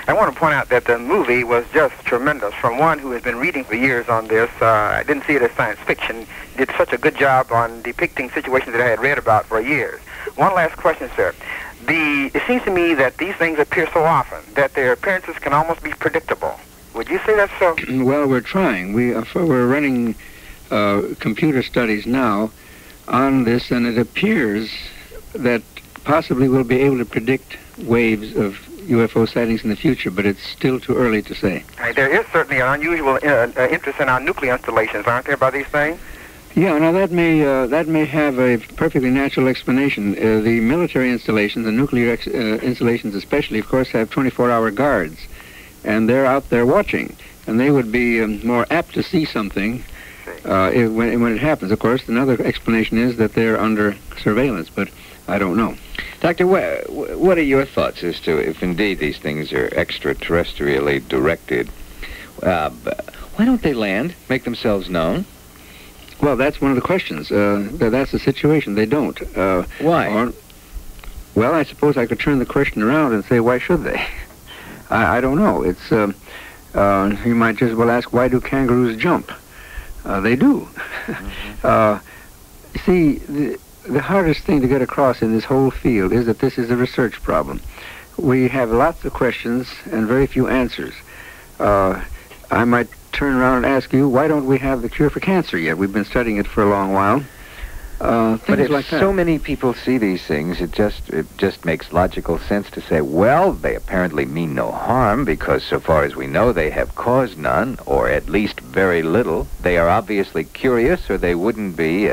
I want to point out that the movie was just tremendous. From one who has been reading for years on this, I didn't see it as science fiction. Did such a good job on depicting situations that I had read about for years. One last question, sir. It seems to me that these things appear so often that their appearances can almost be predictable. Would you say that's so? Well, we're trying. We're running computer studies now on this, and it appears that possibly we'll be able to predict waves of UFO sightings in the future, but it's still too early to say. There is certainly an unusual interest in our nuclear installations, aren't there, about these things? Yeah, now that may have a perfectly natural explanation. The military installations, the nuclear installations especially, of course, have 24-hour guards. and they're out there watching. And they would be more apt to see something when it happens. Of course, another explanation is that they're under surveillance, but I don't know. Doctor, what are your thoughts as to if indeed these things are extraterrestrially directed? Why don't they land, make themselves known? Well, that's one of the questions. That's the situation. They don't. Why? Well, I suppose I could turn the question around and say, why should they? I don't know. It's you might just well ask, why do kangaroos jump? They do. See, the hardest thing to get across in this whole field is that this is a research problem. We have lots of questions and very few answers. I might turn around and ask you, why don't we have the cure for cancer yet? We've been studying it for a long while. But if like that. so many people see these things, it just makes logical sense to say, well, they apparently mean no harm because so far as we know they have caused none, or at least very little. They are obviously curious, or they wouldn't be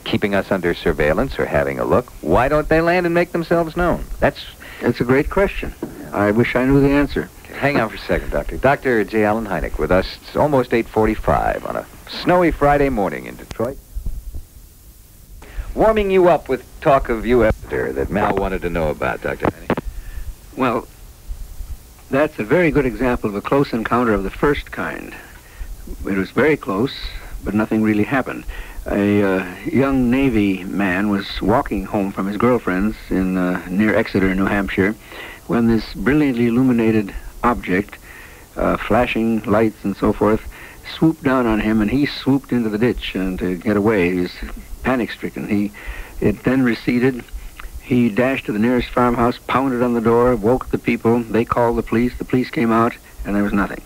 keeping us under surveillance or having a look. Why don't they land and make themselves known? That's a great question. I wish I knew the answer. Hang on for a second, Doctor. Dr. J. Allen Hynek with us. It's almost 8:45 on a snowy Friday morning in Detroit. Warming you up with talk of U.F.O. that Mal wanted to know about, Dr. Hynek. Well, that's a very good example of a close encounter of the first kind. It was very close, but nothing really happened. A young Navy man was walking home from his girlfriend's in near Exeter, New Hampshire, when this brilliantly illuminated object, flashing lights and so forth, swooped down on him, and he swooped into the ditch and to get away. He was panic-stricken. It then receded. He dashed to the nearest farmhouse, pounded on the door, woke the people. They called the police. The police came out, and there was nothing.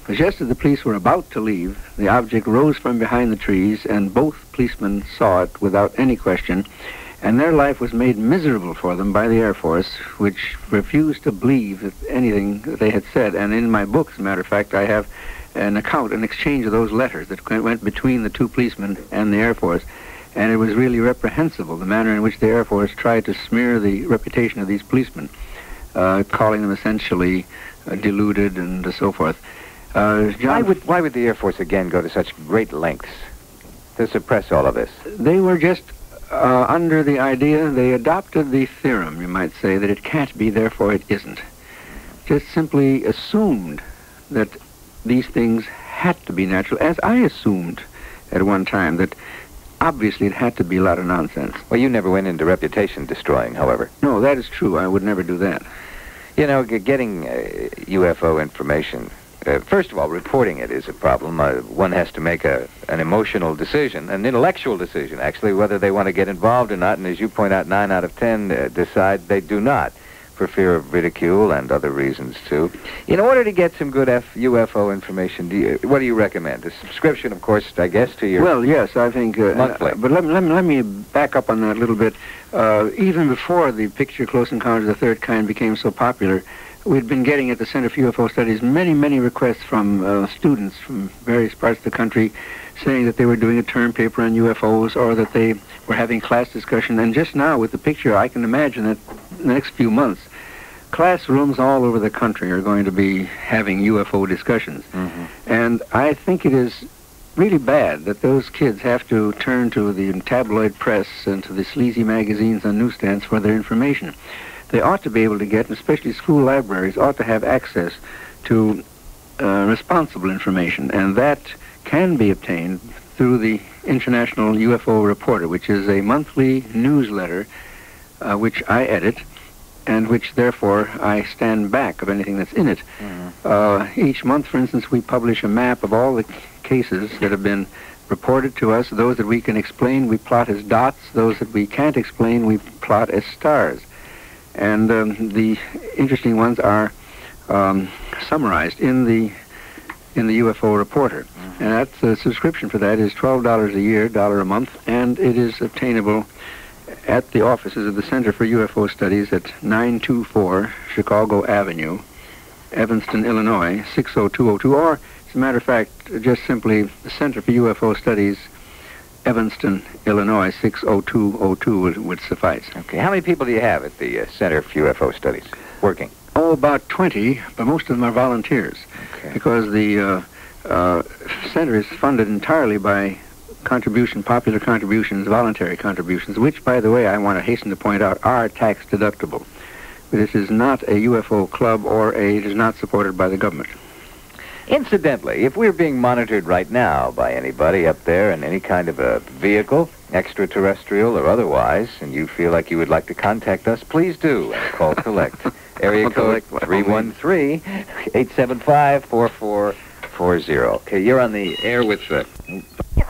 But just as the police were about to leave, the object rose from behind the trees, and both policemen saw it without any question. And their life was made miserable for them by the Air Force, which refused to believe anything that they had said. And in my book, as a matter of fact, I have an exchange of those letters that went between the two policemen and the Air Force. And it was really reprehensible, the manner in which the Air Force tried to smear the reputation of these policemen, calling them essentially deluded and so forth. Why would the Air Force again go to such great lengths to suppress all of this? They were just under the idea, they adopted the theorem, you might say, that it can't be, therefore it isn't. Just simply assumed that these things had to be natural, as I assumed at one time, that obviously it had to be a lot of nonsense. Well, you never went into reputation destroying, however. No, that is true. I would never do that. You know, getting UFO information, first of all, reporting it is a problem. One has to make an emotional decision, an intellectual decision, actually, whether they want to get involved or not. And as you point out, 9 out of 10 decide they do not, for fear of ridicule and other reasons, too. In order to get some good UFO information, what do you recommend? A subscription, of course, I guess, to your... Well, yes, I think... monthly. But let me back up on that a little bit. Even before the picture Close Encounters of the Third Kind became so popular, we'd been getting at the Center for UFO Studies many requests from students from various parts of the country saying that they were doing a term paper on UFOs or that they were having class discussion. And just now with the picture, I can imagine that in the next few months, classrooms all over the country are going to be having UFO discussions. Mm-hmm. And I think it is really bad that those kids have to turn to the tabloid press and to the sleazy magazines on newsstands for their information. They ought to be able to get, especially school libraries, ought to have access to responsible information, and that can be obtained through the International UFO Reporter, which is a monthly newsletter which I edit, and which, therefore, I stand back of anything that's in it. Mm-hmm. Each month, for instance, we publish a map of all the cases that have been reported to us. Those that we can explain, we plot as dots. Those that we can't explain, we plot as stars. And the interesting ones are summarized in the UFO Reporter. Mm-hmm. And that's the subscription for that is $12 a year, $1 a month, and it is obtainable at the offices of the Center for UFO Studies at 924 Chicago Avenue, Evanston, Illinois, 60202, or, as a matter of fact, just simply the Center for UFO Studies, Evanston, Illinois, 60202 would suffice. Okay. How many people do you have at the Center for UFO Studies working? Oh, about 20, but most of them are volunteers. Okay. Because the center is funded entirely by popular contributions, voluntary contributions, which, by the way, I want to hasten to point out, are tax deductible. This is not a UFO club it is not supported by the government. Incidentally, if we're being monitored right now by anybody up there in any kind of a vehicle, extraterrestrial or otherwise, and you feel like you would like to contact us, please do. Call collect. Area code 313-875-4440. Okay, you're on the air with... Yes,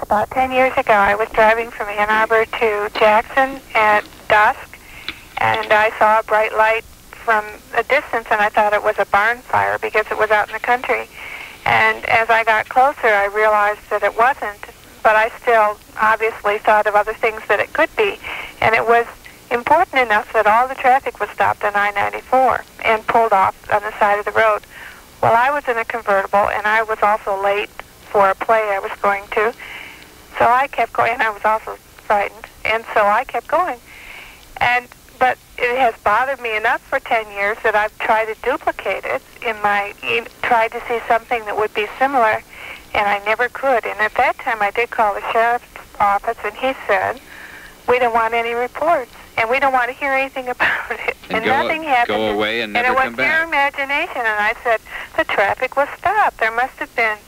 about 10 years ago, I was driving from Ann Arbor to Jackson at dusk, and I saw a bright light from a distance, and I thought it was a barn fire because it was out in the country. And as I got closer, I realized that it wasn't, but I still obviously thought of other things that it could be. And it was important enough that all the traffic was stopped on I-94 and pulled off on the side of the road. Well, I was in a convertible, and I was also late for a play I was going to. So I kept going, and I was also frightened, and so I kept going. But it has bothered me enough for 10 years that I've tried to duplicate it tried to see something that would be similar, and I never could. And at that time, I did call the sheriff's office, and he said, we don't want any reports, and we don't want to hear anything about it. And nothing happened. Go away and never come back. And it was pure imagination, and I said, the traffic was stopped. There must have been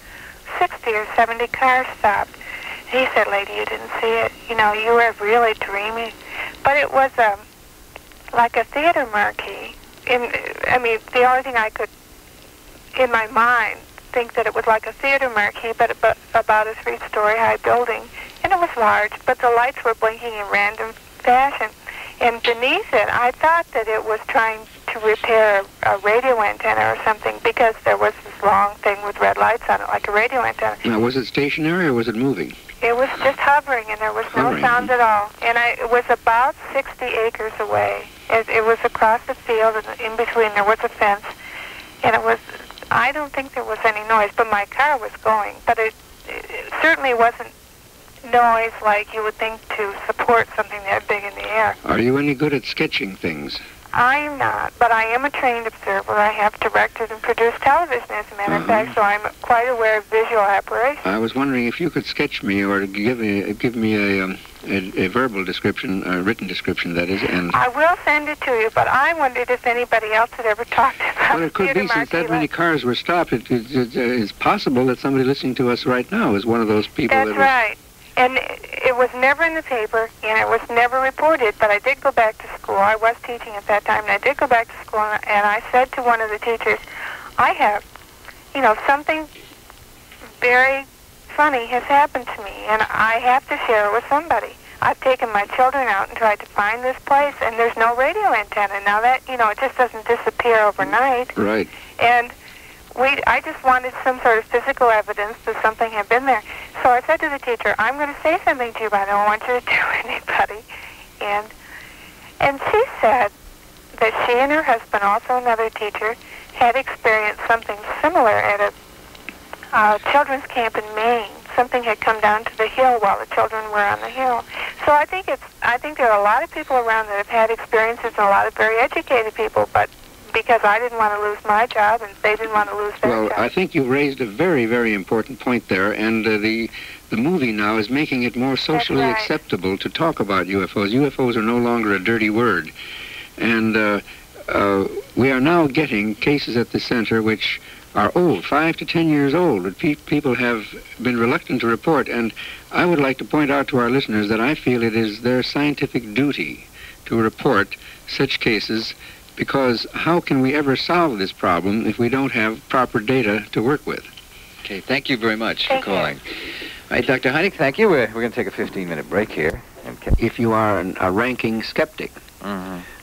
60 or 70 cars stopped. He said, lady, you didn't see it. You were really dreaming. But it was like a theater marquee. The only thing I could, in my mind, think that it was like a theater marquee, but about a 3-story high building. And it was large, but the lights were blinking in random fashion. And beneath it, I thought that it was trying to repair a radio antenna or something, because there was this long thing with red lights on it, like a radio antenna. Now, was it stationary or was it moving? It was just hovering, and there was no sound at all. And it was about 60 acres away. It was across the field, and in between there was a fence. And I don't think there was any noise, but my car was going. But it certainly wasn't noise like you would think to support something that big in the air. Are you any good at sketching things? I am not, but I am a trained observer. I have directed and produced television, as a matter of fact, so I'm quite aware of visual apparatus. I was wondering if you could sketch me or give me a verbal description, a written description, that is. And I will send it to you, but I wondered if anybody else had ever talked about well, it could be, since that many cars were stopped, it's possible that somebody listening to us right now is one of those people. That's right. And it was never in the paper, and it was never reported, but I did go back to school. I was teaching at that time, and I did go back to school, and I said to one of the teachers, I have, something very funny has happened to me, and I have to share it with somebody. I've taken my children out and tried to find this place, and there's no radio antenna. Now that, it just doesn't disappear overnight. Right. And I just wanted some sort of physical evidence that something had been there. So I said to the teacher, I'm going to say something to you, but I don't want you to tell anybody. And she said that she and her husband, also another teacher, had experienced something similar at a children's camp in Maine. Something had come down to the hill while the children were on the hill. So I think there are a lot of people around that have had experiences, and a lot of very educated people, but because I didn't want to lose my job, and they didn't want to lose their job. Well, I think you've raised a very, very important point there, and the movie now is making it more socially acceptable to talk about UFOs. UFOs are no longer a dirty word. And we are now getting cases at the center which are old, 5 to 10 years old, that people have been reluctant to report. And I would like to point out to our listeners that I feel it is their scientific duty to report such cases, because how can we ever solve this problem if we don't have proper data to work with? Okay, thank you very much for calling. All right, Dr. Hynek, thank you. We're going to take a 15-minute break here. If you are a ranking skeptic.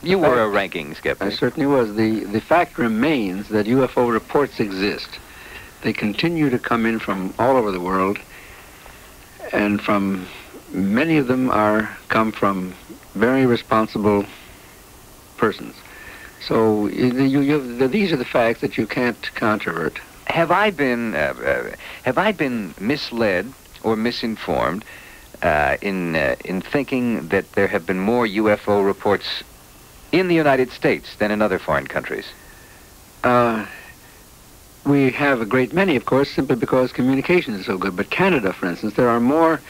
You were a ranking skeptic. I certainly was. The fact remains that UFO reports exist. They continue to come in from all over the world, and from many of them come from very responsible persons. So these are the facts that you can't controvert. Have I been misled or misinformed in thinking that there have been more UFO reports in the United States than in other foreign countries? we have a great many, of course, simply because communication is so good. But Canada, for instance, there are more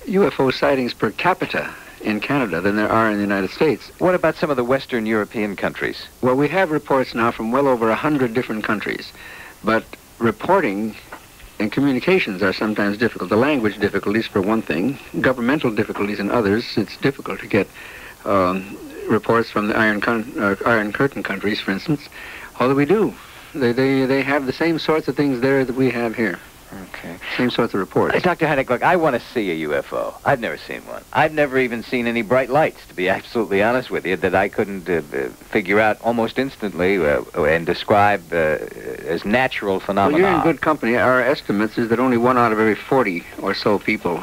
UFO sightings per capita in Canada than there are in the United States. What about some of the Western European countries? Well, we have reports now from well over 100 different countries, but reporting and communications are sometimes difficult. The language difficulties, for one thing, governmental difficulties in others. It's difficult to get reports from the Iron Curtain countries, for instance, although we do. They have the same sorts of things there that we have here. Okay. Same sorts of reports. Dr. Hynek, look, I want to see a UFO. I've never seen one. I've never even seen any bright lights, to be absolutely honest with you, that I couldn't figure out almost instantly and describe as natural phenomena. Well, you're in good company. Our estimates is that only 1 out of every 40 or so people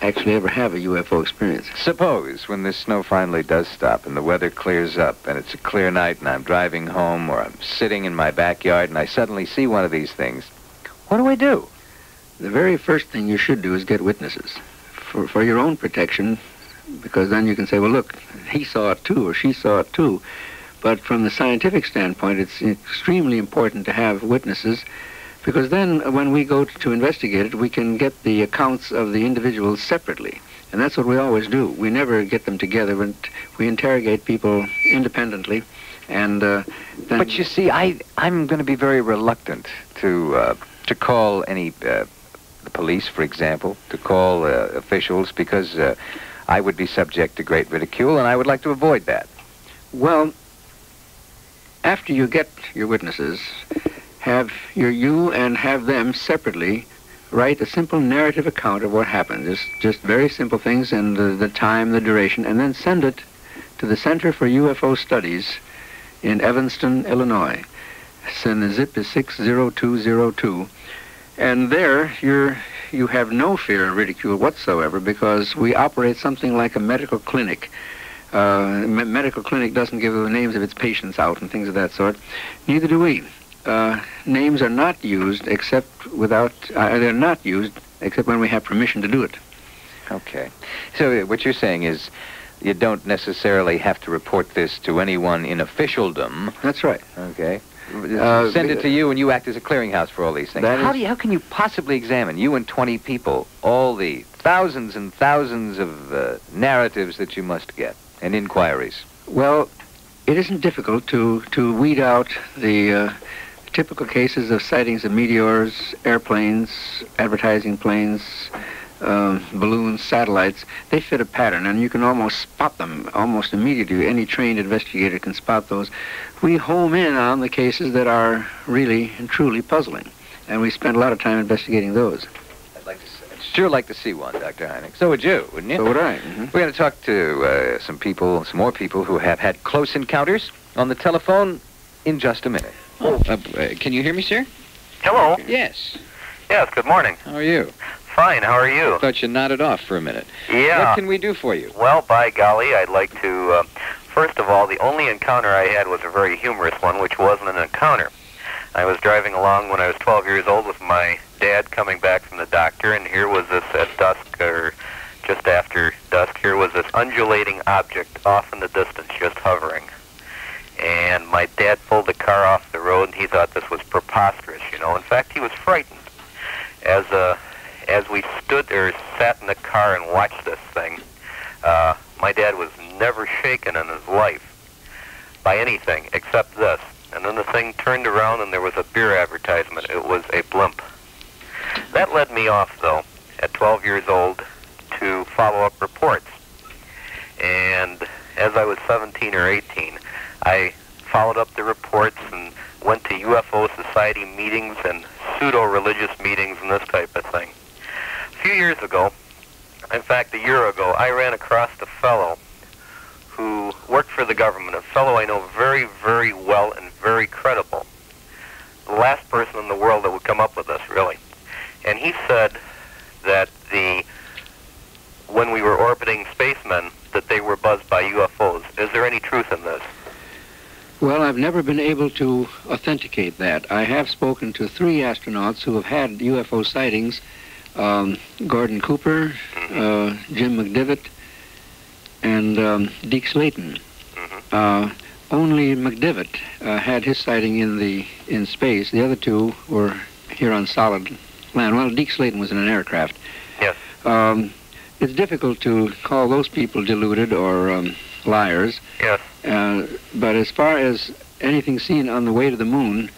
actually ever have a UFO experience. Suppose when this snow finally does stop and the weather clears up and it's a clear night and I'm driving home or I'm sitting in my backyard and I suddenly see one of these things, what do I do? The very first thing you should do is get witnesses for your own protection, because then you can say, well, look, he saw it too or she saw it too. But from the scientific standpoint, it's extremely important to have witnesses, because then when we go to investigate it, we can get the accounts of the individuals separately. And that's what we always do. We never get them together, but we interrogate people independently. And then... But you see, I'm going to be very reluctant to call any... the police, for example, to call officials, because I would be subject to great ridicule, and I would like to avoid that. Well, after you get your witnesses, you and have them separately write a simple narrative account of what happened. Just very simple things, and the time, the duration, and then send it to the Center for UFO Studies in Evanston, Illinois. And the zip is 60202. And there, you have no fear of ridicule whatsoever, because we operate something like a medical clinic. Medical clinic doesn't give the names of its patients out and things of that sort. Neither do we. Names are not used except they're not used except when we have permission to do it. Okay. So what you're saying is you don't necessarily have to report this to anyone in officialdom. That's right. Okay. Send it to you, and you act as a clearinghouse for all these things. How can you possibly examine, you and 20 people, all the thousands and thousands of narratives that you must get and inquiries? Well, it isn't difficult to weed out the typical cases of sightings of meteors, airplanes, advertising planes, balloons, satellites. They fit a pattern, and you can almost spot them almost immediately. Any trained investigator can spot those. We home in on the cases that are really and truly puzzling, and we spend a lot of time investigating those. I'd sure like to see one, Dr. Hynek. So would you, wouldn't you? So would I. Mm-hmm. We're going to talk to some more people who have had close encounters on the telephone in just a minute. Oh. Can you hear me, sir? Hello. Yes. Yes, good morning. How are you? Fine, how are you? I thought you nodded off for a minute. Yeah. What can we do for you? Well, by golly, I'd like to, first of all, the only encounter I had was a very humorous one, which wasn't an encounter. I was driving along when I was 12 years old with my dad coming back from the doctor, and here was this at dusk, or just after dusk, here was this undulating object off in the distance, just hovering. And my dad pulled the car off the road, and he thought this was preposterous, you know. In fact, he was frightened. As we stood or sat in the car and watched this thing, my dad was never shaken in his life by anything except this. And then the thing turned around and there was a beer advertisement. It was a blimp. That led me off, though, at 12 years old, to follow up reports. And as I was 17 or 18, I followed up the reports and went to UFO Society meetings and pseudo-religious meetings and this type of thing. A few years ago, in fact a year ago, I ran across a fellow who worked for the government, a fellow I know very, very well and very credible. The last person in the world that would come up with this, really. And he said that when we were orbiting spacemen, that they were buzzed by UFOs. Is there any truth in this? Well, I've never been able to authenticate that. I have spoken to 3 astronauts who have had UFO sightings, Gordon Cooper, Jim McDivitt, and Deke Slayton. only McDivitt had his sighting in space. The other two were here on solid land. Well, Deke Slayton was in an aircraft. Yes. It's difficult to call those people deluded or liars. Yes. But as far as anything seen on the way to the moon,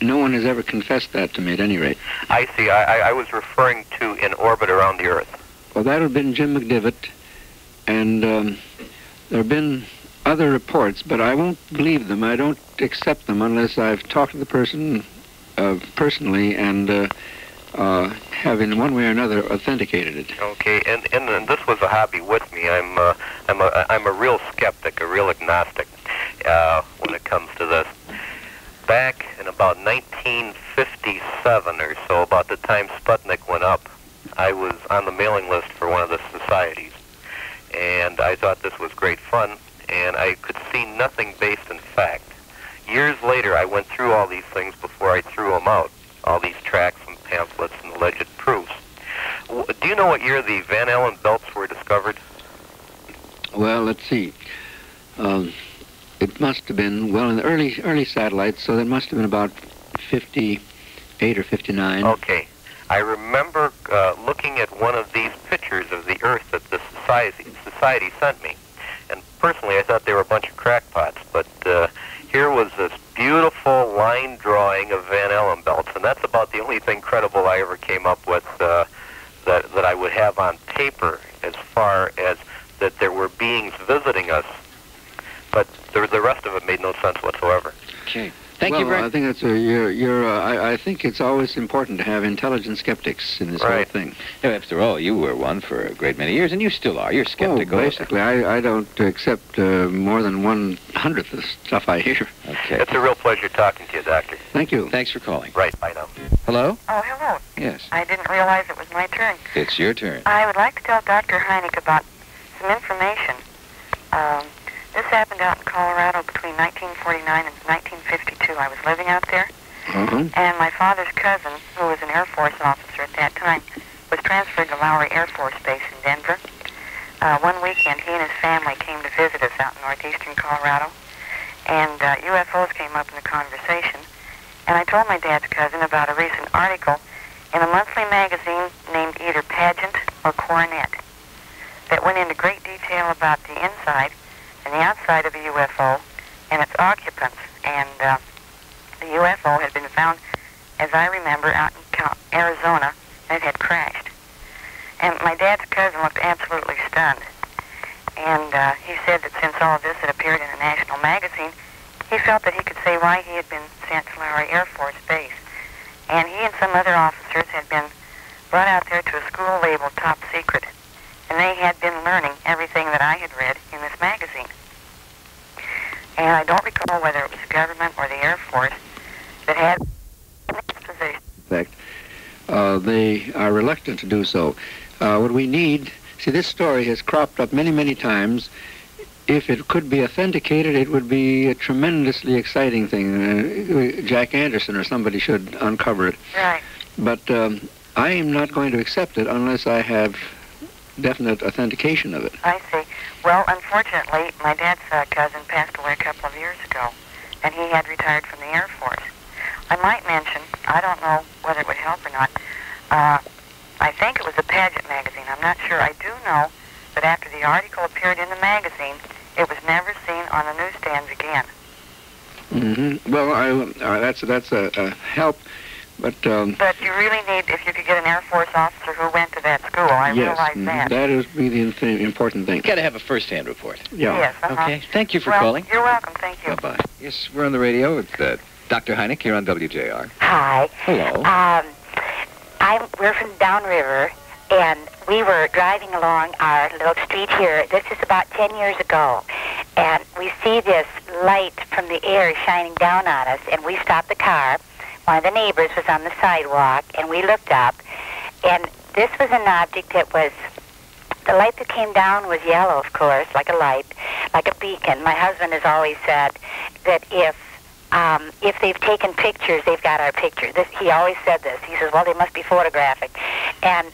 no one has ever confessed that to me, at any rate. I see. I was referring to in orbit around the Earth. Well, that would have been Jim McDivitt, and there have been other reports, but I won't believe them. I don't accept them unless I've talked to the person personally and have in one way or another authenticated it. Okay, and this was a hobby with me. I'm a real skeptic, a real agnostic when it comes to this. Back in about 1957 or so, about the time Sputnik went up, I was on the mailing list for one of the societies, and I thought this was great fun, and I could see nothing based in fact. Years later, I went through all these things before I threw them out, all these tracts and pamphlets and alleged proofs. Do you know what year the Van Allen belts were discovered? Well, let's see. It must have been, well, in the early satellites, so that must have been about 58 or 59. Okay. I remember looking at one of these pictures of the Earth that the society sent me. And personally, I thought they were a bunch of crackpots. But here was this beautiful line drawing of Van Allen belts. And that's about the only thing credible I ever came up with that I would have on paper as far as that there were beings visiting us. But the rest of it made no sense whatsoever. Okay. Thank you well, very I think that's I think it's always important to have intelligent skeptics in this whole thing. No, after all, you were one for a great many years, and you still are. You're skeptical. Oh, basically, I don't accept more than 1/100th of the stuff I hear. Okay. It's a real pleasure talking to you, Doctor. Thank you. Thanks for calling. Right, bye now. Hello? Oh, hello. Yes. I didn't realize it was my turn. It's your turn. I would like to tell Dr. Hynek about some information. This happened out in Colorado between 1949 and 1952. I was living out there, and my father's cousin, who was an Air Force officer at that time, was transferred to Lowry Air Force Base in Denver. One weekend, he and his family came to visit us out in northeastern Colorado, and UFOs came up in the conversation. And I told my dad's cousin about a recent article in a monthly magazine named either Pageant or Coronet that went into great detail about the inside and the outside of a UFO and its occupants. And the UFO had been found, as I remember, out in Arizona, and it had crashed. And my dad's cousin looked absolutely stunned. And he said that since all of this had appeared in a national magazine, he felt that he could say why he had been sent to Lowry Air Force Base. And he and some other officers had been brought out there to a school labeled Top Secret. And they had been learning everything that I had read in this magazine. And I don't recall whether it was the government or the Air Force that had this position. In fact, they are reluctant to do so. What we need, see, this story has cropped up many, many times. If it could be authenticated, it would be a tremendously exciting thing. Jack Anderson or somebody should uncover it. Right. But I am not going to accept it unless I have definite authentication of it. I see. Well, unfortunately, my dad's cousin passed away a couple of years ago, and he had retired from the Air Force. I might mention, I don't know whether it would help or not, I think it was a Pageant magazine. I'm not sure. I do know that after the article appeared in the magazine, it was never seen on the newsstands again. Well, that's a help, but But you really need, if you could get an Air Force officer who went to that school, I realize that. That is the important thing. You've got to have a first-hand report. Yeah. Yes, Okay. Thank you for well, calling. You're welcome. Thank you. Bye-bye. Yes, we're on the radio with Dr. Hynek here on WJR. Hi. Hello. We're from downriver, and we were driving along our little street here. This is about 10 years ago, and we see this light from the air shining down on us, and we stopped the car. One of the neighbors was on the sidewalk, and we looked up, and this was an object that was, the light that came down was yellow, of course, like a light, like a beacon. My husband has always said that if they've taken pictures, they've got our picture. He always said this. He says, well, they must be photographic. And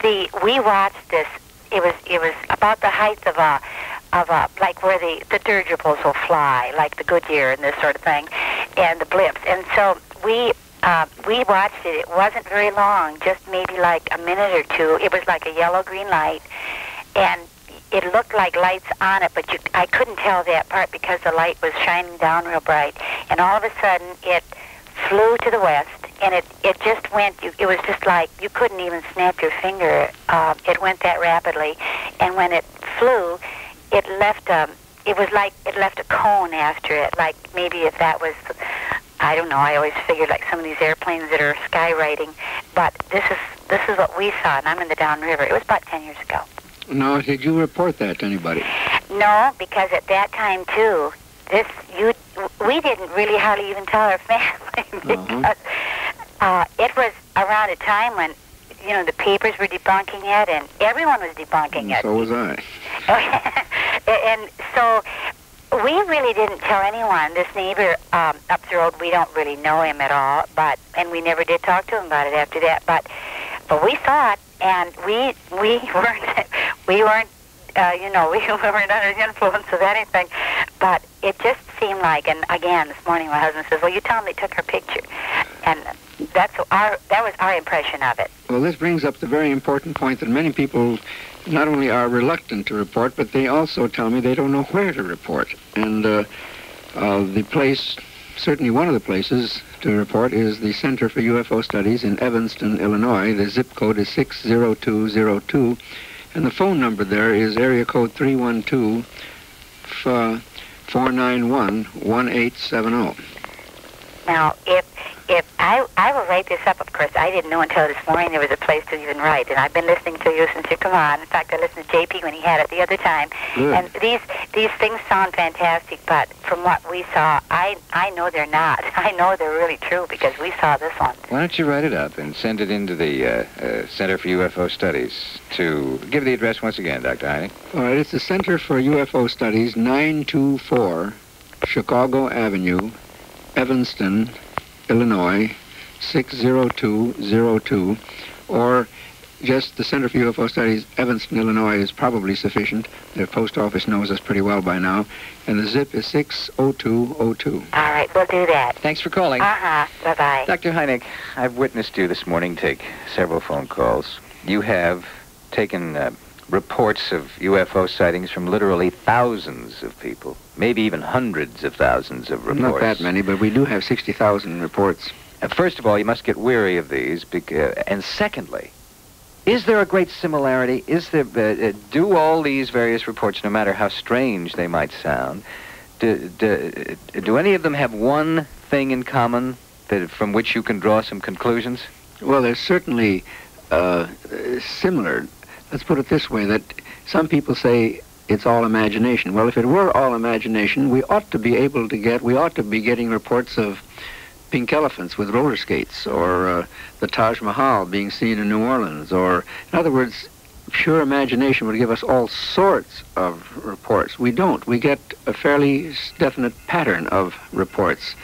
we watched this. It was about the height of a of like where the dirigibles will fly, like the Goodyear and this sort of thing, and the blips. And so we watched it. It wasn't very long, just maybe like a minute or two. It was like a yellow-green light, and it looked like lights on it, but I couldn't tell that part because the light was shining down real bright. And all of a sudden, it flew to the west, and it just went, it was just like you couldn't even snap your finger. It went that rapidly. And when it flew, it left it was like it left a cone after it, like maybe if that was, I don't know, I always figured like some of these airplanes that are skywriting, but this is what we saw, and I'm in the downriver. It was about 10 years ago. Now, did you report that to anybody? No, because at that time, too, we didn't really hardly even tell our family because it was around a time when, you know, the papers were debunking it and everyone was debunking it. So was I. And so we really didn't tell anyone. This neighbor up the road, we don't really know him at all, and we never did talk to him about it after that. But we saw it, and we weren't we weren't under the influence of anything. But it just seemed like, and again, this morning my husband says, "Well, you tell them they took our picture," and that was our impression of it. Well, this brings up the very important point that many people not only are reluctant to report, but they also tell me they don't know where to report. And the place, certainly one of the places to report, is the Center for UFO Studies in Evanston, Illinois. The zip code is 60202, and the phone number there is area code 312-491-1870. Now, if I will write this up, of course, I didn't know until this morning there was a place to even write, and I've been listening to you since you come on. In fact, I listened to JP when he had it the other time. Good. And these things sound fantastic, but from what we saw, I know they're not. I know they're really true because we saw this one. Why don't you write it up and send it into the Center for UFO Studies? To give the address once again, Dr. Hynek. All right, it's the Center for UFO Studies, 924 Chicago Avenue, Evanston, Illinois, 60202, or just the Center for UFO Studies, Evanston, Illinois is probably sufficient. The post office knows us pretty well by now, and the zip is 60202. All right, we'll do that. Thanks for calling. Bye-bye. Dr. Hynek, I've witnessed you this morning take several phone calls. You have taken reports of UFO sightings from literally thousands of people, maybe even hundreds of thousands of reports. Not that many, but we do have 60,000 reports. First of all, you must get weary of these, and secondly, is there a great similarity? Is there, do all these various reports, no matter how strange they might sound, do any of them have one thing in common from which you can draw some conclusions? Well, they're certainly similar. Let's put it this way, that some people say it's all imagination. Well, if it were all imagination, we ought to be getting reports of pink elephants with roller skates, or the Taj Mahal being seen in New Orleans, or, in other words, pure imagination would give us all sorts of reports. We don't. We get a fairly definite pattern of reports.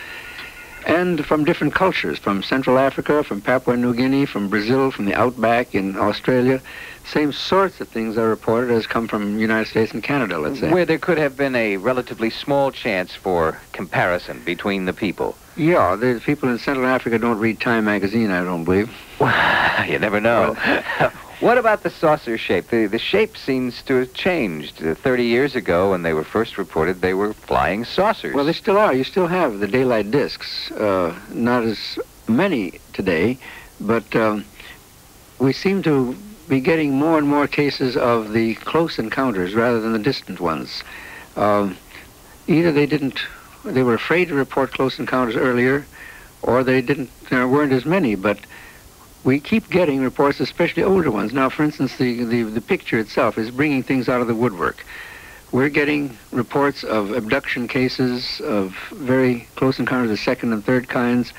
And from different cultures, from Central Africa, from Papua New Guinea, from Brazil, from the outback in Australia. Same sorts of things are reported as come from the United States and Canada, let's say. Where there could have been a relatively small chance for comparison between the people. Yeah, the people in Central Africa don't read Time magazine, I don't believe. You never know. Well, what about the saucer shape? The shape seems to have changed. 30 years ago, when they were first reported, they were flying saucers. Well, they still are. You still have the daylight discs. Not as many today, but we seem to be getting more and more cases of the close encounters rather than the distant ones. Either they were afraid to report close encounters earlier, or there weren't as many, but we keep getting reports, especially older ones. Now, for instance, the picture itself is bringing things out of the woodwork. We're getting reports of abduction cases, of very close encounters of second and third kinds,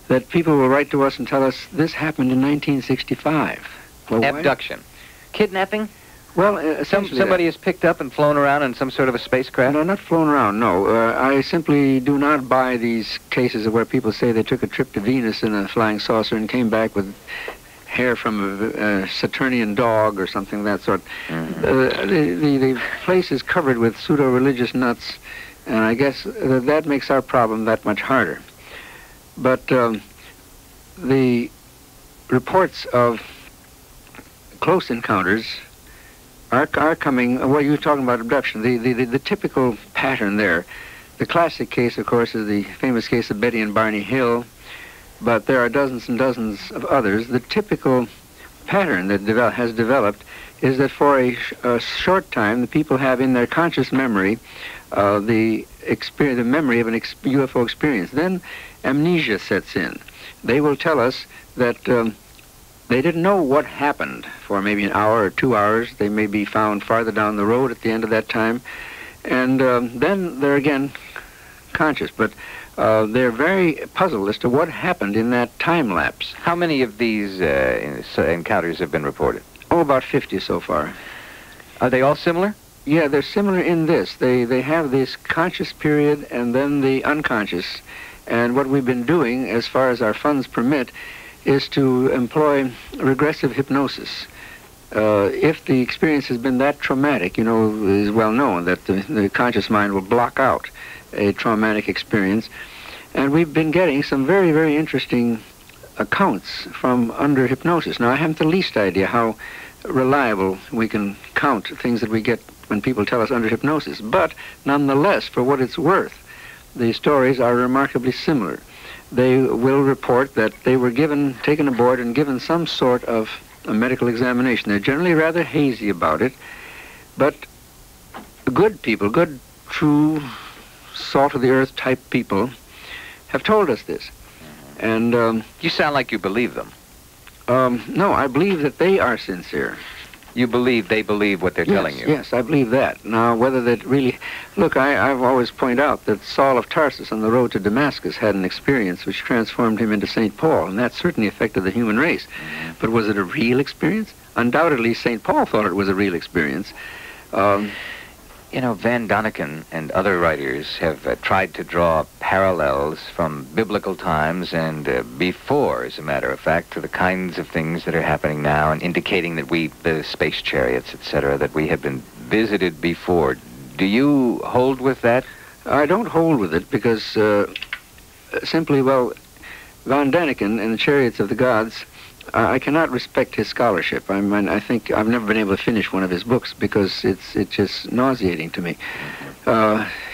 that people will write to us and tell us, this happened in 1965. Well, abduction. Kidnapping? Well, essentially somebody is picked up and flown around in some sort of a spacecraft? No, not flown around, no. I simply do not buy these cases where people say they took a trip to Venus in a flying saucer and came back with hair from a Saturnian dog or something of that sort. The place is covered with pseudo-religious nuts, and I guess that makes our problem that much harder. But the reports of close encounters are coming. Well, you're talking about abduction. The typical pattern there. The classic case, of course, is the famous case of Betty and Barney Hill, but there are dozens and dozens of others. The typical pattern that has developed is that for a short time, the people have in their conscious memory the memory of an UFO experience. Then amnesia sets in. They will tell us that they didn't know what happened for maybe an hour or 2 hours. They may be found farther down the road at the end of that time. And then they're again conscious, but they're very puzzled as to what happened in that time lapse. How many of these encounters have been reported? Oh, about 50 so far. Are they all similar? Yeah, they're similar in this. They have this conscious period and then the unconscious. And what we've been doing, as far as our funds permit, is to employ regressive hypnosis. If the experience has been that traumatic, you know, it is well known that the conscious mind will block out a traumatic experience. And we've been getting some very, very interesting accounts from under hypnosis. Now, I haven't the least idea how reliable we can count things that we get when people tell us under hypnosis. But nonetheless, for what it's worth, the stories are remarkably similar. They will report that they were taken aboard and given some sort of a medical examination. They're generally rather hazy about it, but good people, good, true, salt-of-the-earth type people have told us this. And you sound like you believe them. No, I believe that they are sincere. You believe they believe what they're telling you? Yes, I believe that. Now, whether that really... Look, I've always pointed out that Saul of Tarsus on the road to Damascus had an experience which transformed him into St. Paul, and that certainly affected the human race. But was it a real experience? Undoubtedly, St. Paul thought it was a real experience. You know, Van Doniken and other writers have tried to draw parallels from biblical times and before, as a matter of fact, to the kinds of things that are happening now, and indicating that the space chariots, etc., that we have been visited before. Do you hold with that? I don't hold with it because simply, well, Van Daniken and the Chariots of the Gods, I cannot respect his scholarship. I think I've never been able to finish one of his books because it's just nauseating to me.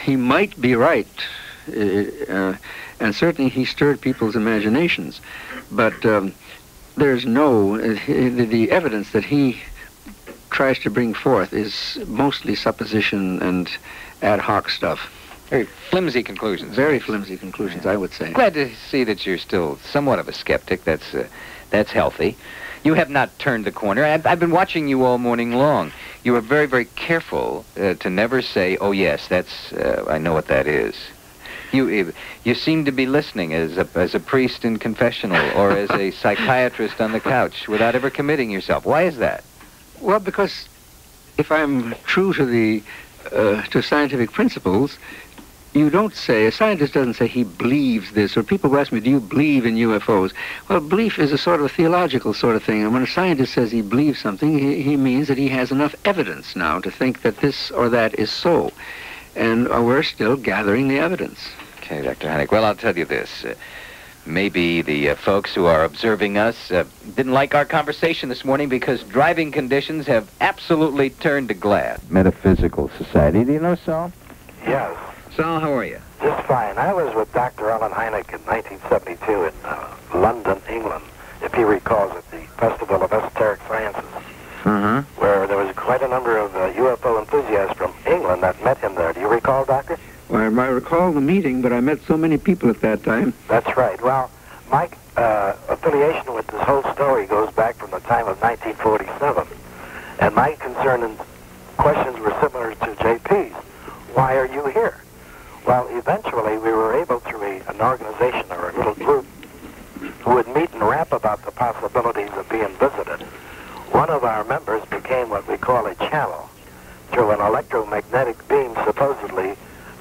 He might be right, and certainly he stirred people's imaginations, but there's the evidence that he tries to bring forth is mostly supposition and ad hoc stuff. Very flimsy conclusions. Very flimsy conclusions, I would say. Glad to see that you're still somewhat of a skeptic. That's healthy. You have not turned the corner. I've been watching you all morning long. You are very, very careful to never say, "Oh yes, that's I know what that is." You seem to be listening as a priest in confessional or as a psychiatrist on the couch without ever committing yourself. Why is that? Well, because if I'm true to scientific principles, you don't say, a scientist doesn't say he believes this, or people will ask me, do you believe in UFOs? Well, belief is a sort of a theological sort of thing, and when a scientist says he believes something, he means that he has enough evidence now to think that this or that is so, and we're still gathering the evidence. Okay, Dr. Hynek. Well, I'll tell you this. Maybe the folks who are observing us didn't like our conversation this morning because driving conditions have absolutely turned to glass. Metaphysical Society. Do you know Saul? Yes. Saul, how are you? Just fine. I was with Dr. Alan Hynek in 1972 in London, England, if he recalls, at the Festival of Esoteric Sciences, where there was quite a number of UFO enthusiasts from England that met him there. Do you recall, Doctor? Well, I recall the meeting, but I met so many people at that time. That's right. Well, my affiliation with this whole story goes back from the time of 1947. And my concern and questions were similar to JP's. Why are you here? Well, eventually we were able, through an organization or a little group, who would meet and rap about the possibilities of being visited. One of our members became what we call a channel, through an electromagnetic beam supposedly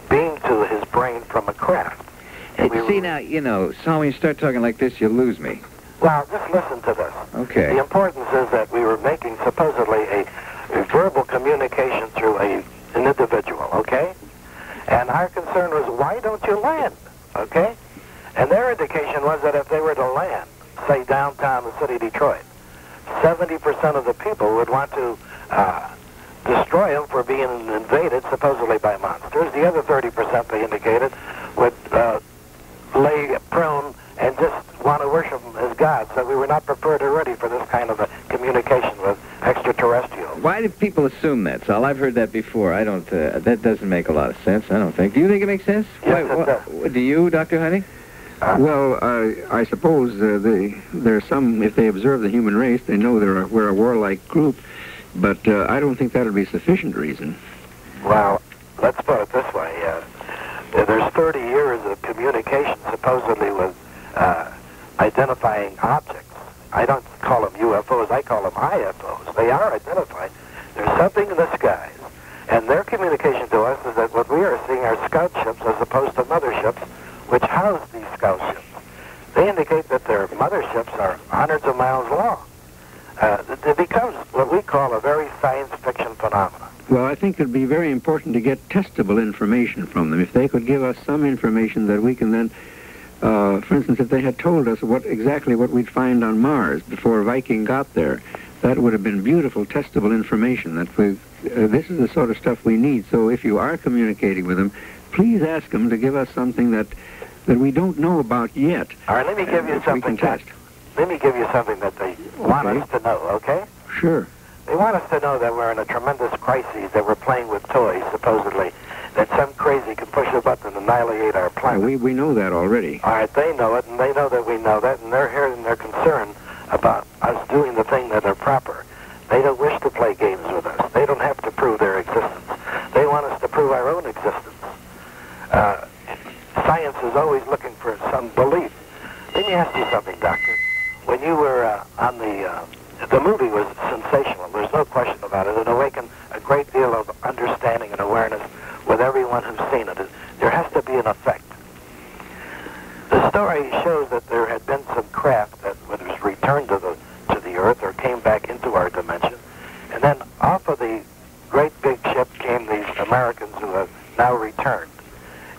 beamed to his brain from a craft. Hey, see now, you know, Saul, when you start talking like this, you lose me. Well, just listen to this. Okay. The importance is that we were making supposedly a verbal communication through an individual, okay? And our concern was, why don't you land, okay? And their indication was that if they were to land, say downtown the city of Detroit, 70% of the people would want to destroy them for being invaded, supposedly by monsters. The other 30%, they indicated, would lay prone and just want to worship them as gods. So we were not prepared or ready for this kind of a communication with extraterrestrials. Why do people assume that, Sal? I've heard that before. I don't, that doesn't make a lot of sense, I don't think. Do you think it makes sense? Yes, it does. Do you, Dr. Hynek? Well, I suppose there's some, if they observe the human race, they know we're a warlike group, but I don't think that'll be sufficient reason. Well, let's put it this way. There's 30 years of communication supposedly with identifying objects. I don't call them UFOs, I call them IFOs. They are identified. There's something in the skies, and their communication to us is that what we are seeing are scout ships as opposed to motherships, which house these scout ships. They indicate that their motherships are hundreds of miles long. It becomes what we call a very science fiction phenomenon. Well, I think it'd be very important to get testable information from them. If they could give us some information that we can then, for instance, if they had told us exactly what we'd find on Mars before Viking got there, that would have been beautiful, testable information. This is the sort of stuff we need. So if you are communicating with them, please ask them to give us something that we don't know about yet. All right, let me give you something. Let me give you something that they want us to know, okay? Sure. They want us to know that we're in a tremendous crisis, that we're playing with toys, supposedly, that some crazy can push a button and annihilate our planet. We know that already. All right, they know it, and they know that we know that, and they're here and they're concerned about us doing the thing that are proper. They don't wish to play games with us. They don't have to prove their existence. They want us to prove our own existence. Science is always looking for some belief. Let me ask you something, Doctor. When you were on the movie was sensational. There's no question about it. It awakened a great deal of understanding and awareness with everyone who's seen it. There has to be an effect. The story shows that there had been some craft that was returned to the Earth or came back into our dimension, and then off of the great big ship came these Americans who have now returned.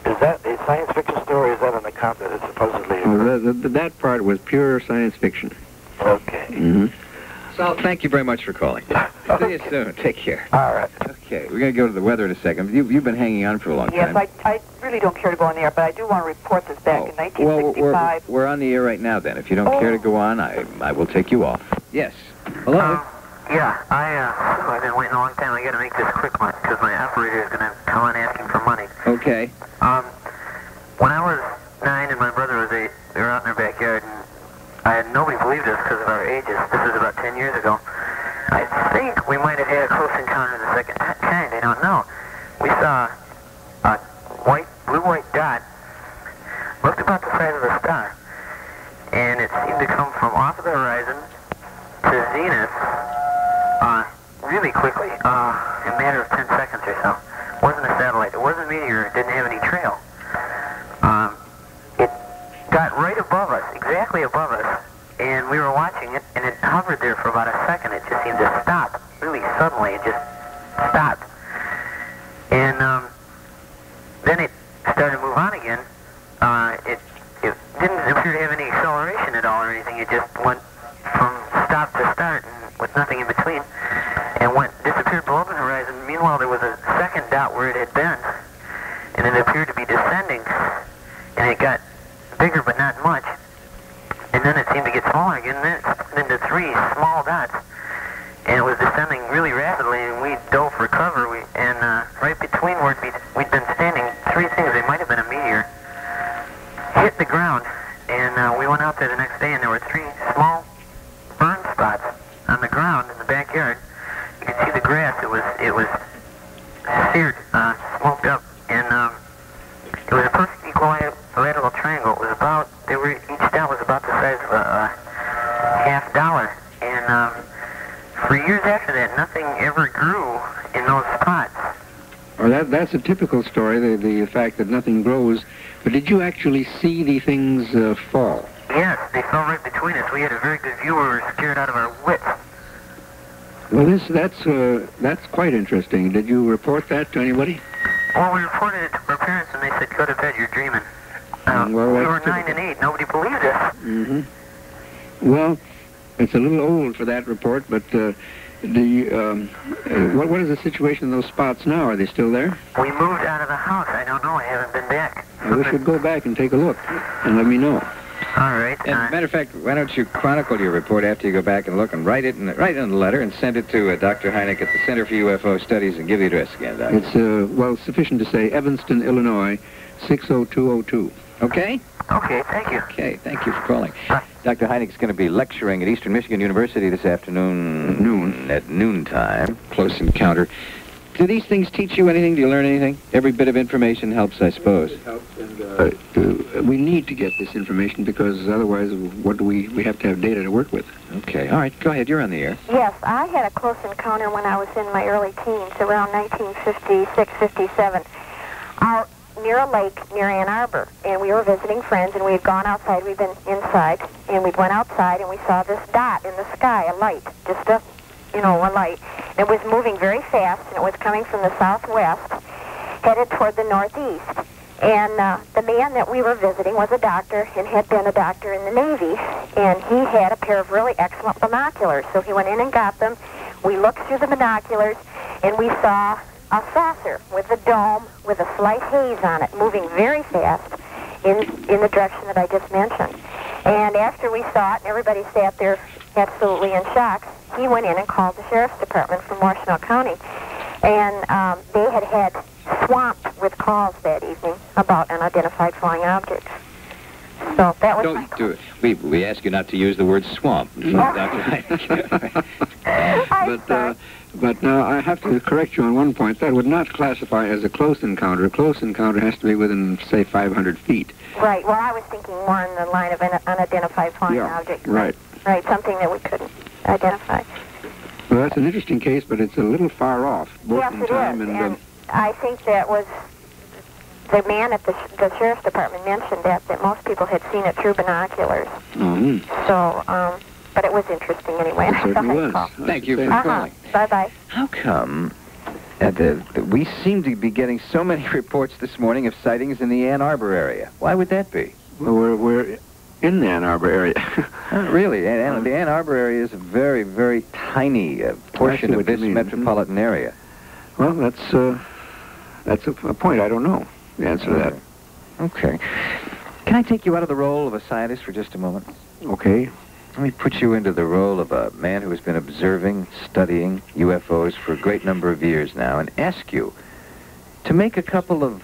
Is that a science fiction story, or is that an account that is supposedly... That part was pure science fiction. Okay. Mm-hmm. Sal, thank you very much for calling. See you soon. Take care. All right. Okay, we're going to go to the weather in a second. You've been hanging on for a long time. Yes, I really don't care to go on the air, but I do want to report this back in 1965. Well, we're on the air right now, then. If you don't care to go on, I will take you off. Yes. Hello? Yeah, I've been waiting a long time. I got to make this quick one because my operator is going to come on asking for money. Okay. When I was 9 and my brother was 8, we were out in our backyard, and nobody believed us because of our ages. This was about 10 years ago. I think we might have had a close encounter of the second kind. I don't know. We saw a blue-white dot, looked about the size of a star, and it seemed to come from off of the horizon to zenith really quickly, in a matter of 10 seconds or so. It wasn't a satellite. It wasn't a meteor. It didn't have any trail. It got right above us, exactly above us, and we were watching it, and it hovered there for about a second. It just seemed to stop, really suddenly. It just stopped. And then it started to move on again. It didn't appear to have any acceleration at all or anything. It just went from stop to start and with nothing in between, and disappeared below the horizon. Meanwhile, there was a second dot where it had been, and it appeared to be descending, and it got bigger but not much, and then it seemed to get smaller again, and then it split into 3 small dots, and it was descending really rapidly, and we dove for cover, and right between where we'd been standing, 3 things, they might have been a meteor, hit the ground, and we went out there the next day, and there were 3 small burn spots on the ground in the backyard. You could see the grass. It was seared, smoked up, and it was a perfect equilateral triangle. It was about each dot was about the size of a $50, and for years after that, nothing ever grew in those spots. Well, that's a typical story, the fact that nothing grows. But did you actually see the things fall? Yes, they fell right between us. We had a very good view. We were scared out of our wits. Well, that's quite interesting. Did you report that to anybody? Well, we reported it to our parents, and they said, "Go to bed. You're dreaming." Well, we were 9 and 8. Nobody believed us. Mm-hmm. Well, it's a little old for that report, but what is the situation in those spots now? Are they still there? We moved out of the house. I don't know. I haven't been back. We should go back and take a look and let me know. All right. As a matter of fact, why don't you chronicle your report after you go back and look and write it in the letter and send it to Dr. Hynek at the Center for UFO Studies and give the address again, Doc. It's, well, sufficient to say Evanston, Illinois, 60202. Okay? Okay, thank you. Okay, thank you for calling. Dr. Hynek's going to be lecturing at Eastern Michigan University this afternoon at noontime. Close encounter. Do these things teach you anything? Do you learn anything? Every bit of information helps, I suppose. It helps, and we need to get this information because otherwise, what do we have to have data to work with. Okay, all right, go ahead. You're on the air. Yes, I had a close encounter when I was in my early teens, around 1956, 57, out near a lake near Ann Arbor, and we were visiting friends, and we had gone outside. We'd been inside, and we went outside, and we saw this dot in the sky, a light, just a light. It was moving very fast, and it was coming from the southwest, headed toward the northeast. And the man that we were visiting was a doctor and had been a doctor in the Navy, and he had a pair of really excellent binoculars. So he went in and got them. We looked through the binoculars, and we saw a saucer with a dome with a slight haze on it, moving very fast in the direction that I just mentioned. And after we saw it, and everybody sat there absolutely in shock, he went in and called the Sheriff's Department from Washtenaw County. And they had swamped with calls that evening about unidentified flying objects. So that was my call. We ask you not to use the word swamp, Dr. Hynek. But now I have to correct you on one point. That would not classify as a close encounter. A close encounter has to be within, say, 500 feet. Right. Well, I was thinking more in the line of an unidentified flying object. Right. Right, something that we couldn't identify. Well, that's an interesting case, but it's a little far off, both yes, in it time is. and I think that was the man at the Sheriff's Department mentioned that most people had seen it through binoculars. Mm-hmm. So, but it was interesting anyway. It certainly was. Thank you for calling. Bye-bye. How come we seem to be getting so many reports this morning of sightings in the Ann Arbor area? Why would that be? Well, we're in the Ann Arbor area. Really? And the Ann Arbor area is a very, very tiny portion of this metropolitan area. Well, that's a point. I don't know the answer to that. Okay. Can I take you out of the role of a scientist for just a moment? Okay. Let me put you into the role of a man who has been observing, studying UFOs for a great number of years now, and ask you to make a couple of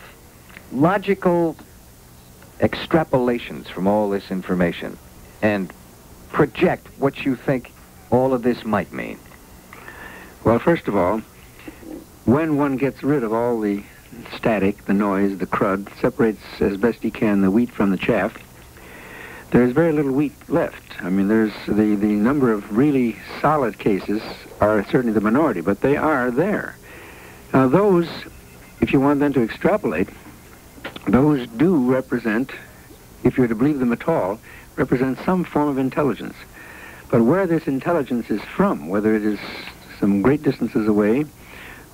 logical extrapolations from all this information and project what you think all of this might mean. Well, first of all, when one gets rid of all the static, the noise, the crud, separates as best he can the wheat from the chaff, there's very little wheat left. I mean, there's the number of really solid cases are certainly the minority, but they are there. Now, those, if you want them to extrapolate, those do represent, if you're to believe them at all, represent some form of intelligence. But where this intelligence is from, whether it is some great distances away,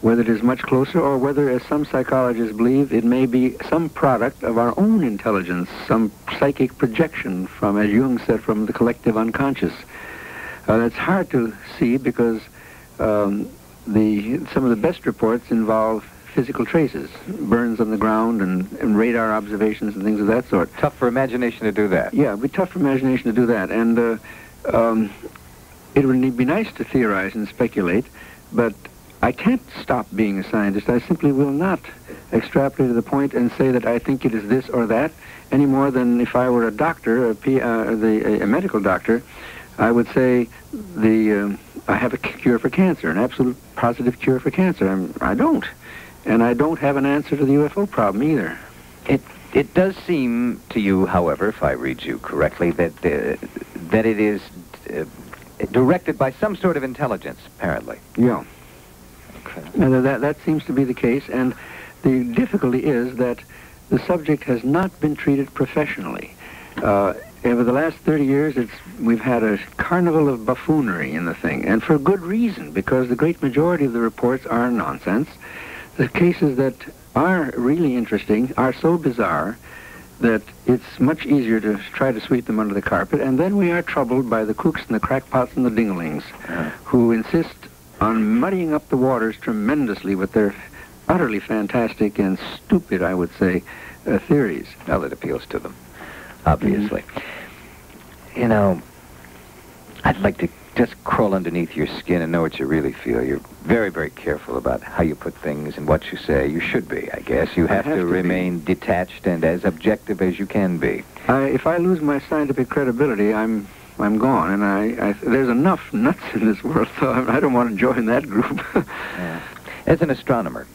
whether it is much closer, or whether, as some psychologists believe, it may be some product of our own intelligence, some psychic projection from, as Jung said, from the collective unconscious. That's hard to see because some of the best reports involve physical traces, burns on the ground and radar observations and things of that sort. Tough for imagination to do that. Yeah, it'd be tough for imagination to do that. And it would be nice to theorize and speculate, but I can't stop being a scientist. I simply will not extrapolate to the point and say that I think it is this or that, any more than if I were a doctor, a medical doctor, I would say I have a cure for cancer, an absolute positive cure for cancer. I don't. And I don't have an answer to the UFO problem either. It does seem to you, however, if I read you correctly, that it is directed by some sort of intelligence, apparently. Yeah. Okay. And that seems to be the case, and the difficulty is that the subject has not been treated professionally. over the last 30 years, we've had a carnival of buffoonery in the thing, and for good reason, because the great majority of the reports are nonsense. The cases that are really interesting are so bizarre that it's much easier to try to sweep them under the carpet, and then we are troubled by the kooks and the crackpots and the dinglings who insist on muddying up the waters tremendously with their utterly fantastic and stupid, I would say, theories. Well, it appeals to them, obviously. You know, I'd like to just crawl underneath your skin and know what you really feel. You're very, very careful about how you put things and what you say. You should be, I guess. You have to remain detached and as objective as you can be. If I lose my scientific credibility, I'm gone, and there's enough nuts in this world, so I don't want to join that group. As an astronomer,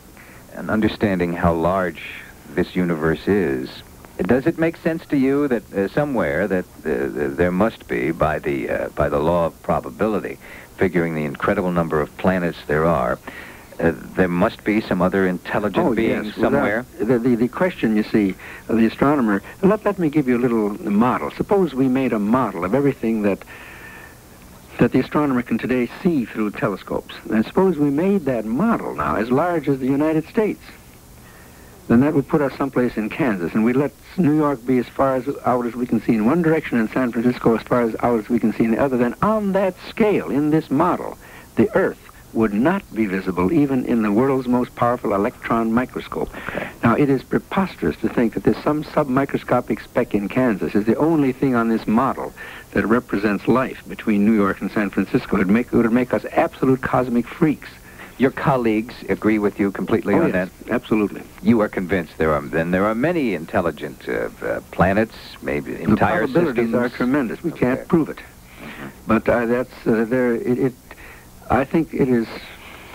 and understanding how large this universe is, does it make sense to you that somewhere that there must be, by the law of probability, figuring the incredible number of planets there are, there must be some other intelligent being somewhere? The question, you see, of the astronomer, let me give you a little model. Suppose we made a model of everything that the astronomer can today see through telescopes. And suppose we made that model now as large as the United States. Then that would put us someplace in Kansas, and we'd let New York be as far out as we can see in one direction, and San Francisco as far out as we can see in the other. Then on that scale, in this model, the Earth would not be visible even in the world's most powerful electron microscope. Now, it is preposterous to think that there's some submicroscopic speck in Kansas is the only thing on this model that represents life between New York and San Francisco. It would make us absolute cosmic freaks. Your colleagues agree with you completely on that? Absolutely. You are convinced there are many intelligent planets, maybe entire systems? The probabilities are tremendous. We can't prove it. But I think it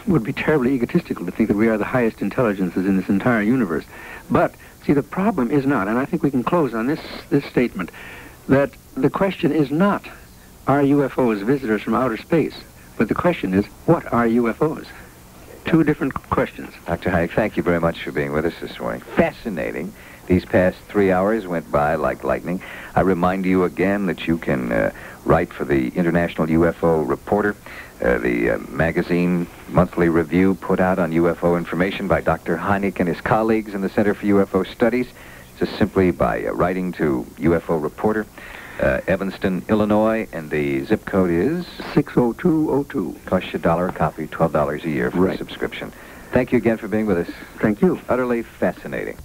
would be terribly egotistical to think that we are the highest intelligences in this entire universe. But, see, the problem is not, and I think we can close on this statement, that the question is not, are UFOs visitors from outer space? But the question is, what are UFOs? Two different questions. Dr. Hynek, thank you very much for being with us this morning. Fascinating. These past 3 hours went by like lightning. I remind you again that you can write for the International UFO Reporter, the magazine monthly review put out on UFO information by Dr. Hynek and his colleagues in the Center for UFO Studies, just simply by writing to UFO Reporter, Evanston, Illinois, and the zip code is 60202. Costs you $1 a copy, $12 a year for a subscription. Thank you again for being with us. Thank you. Utterly fascinating.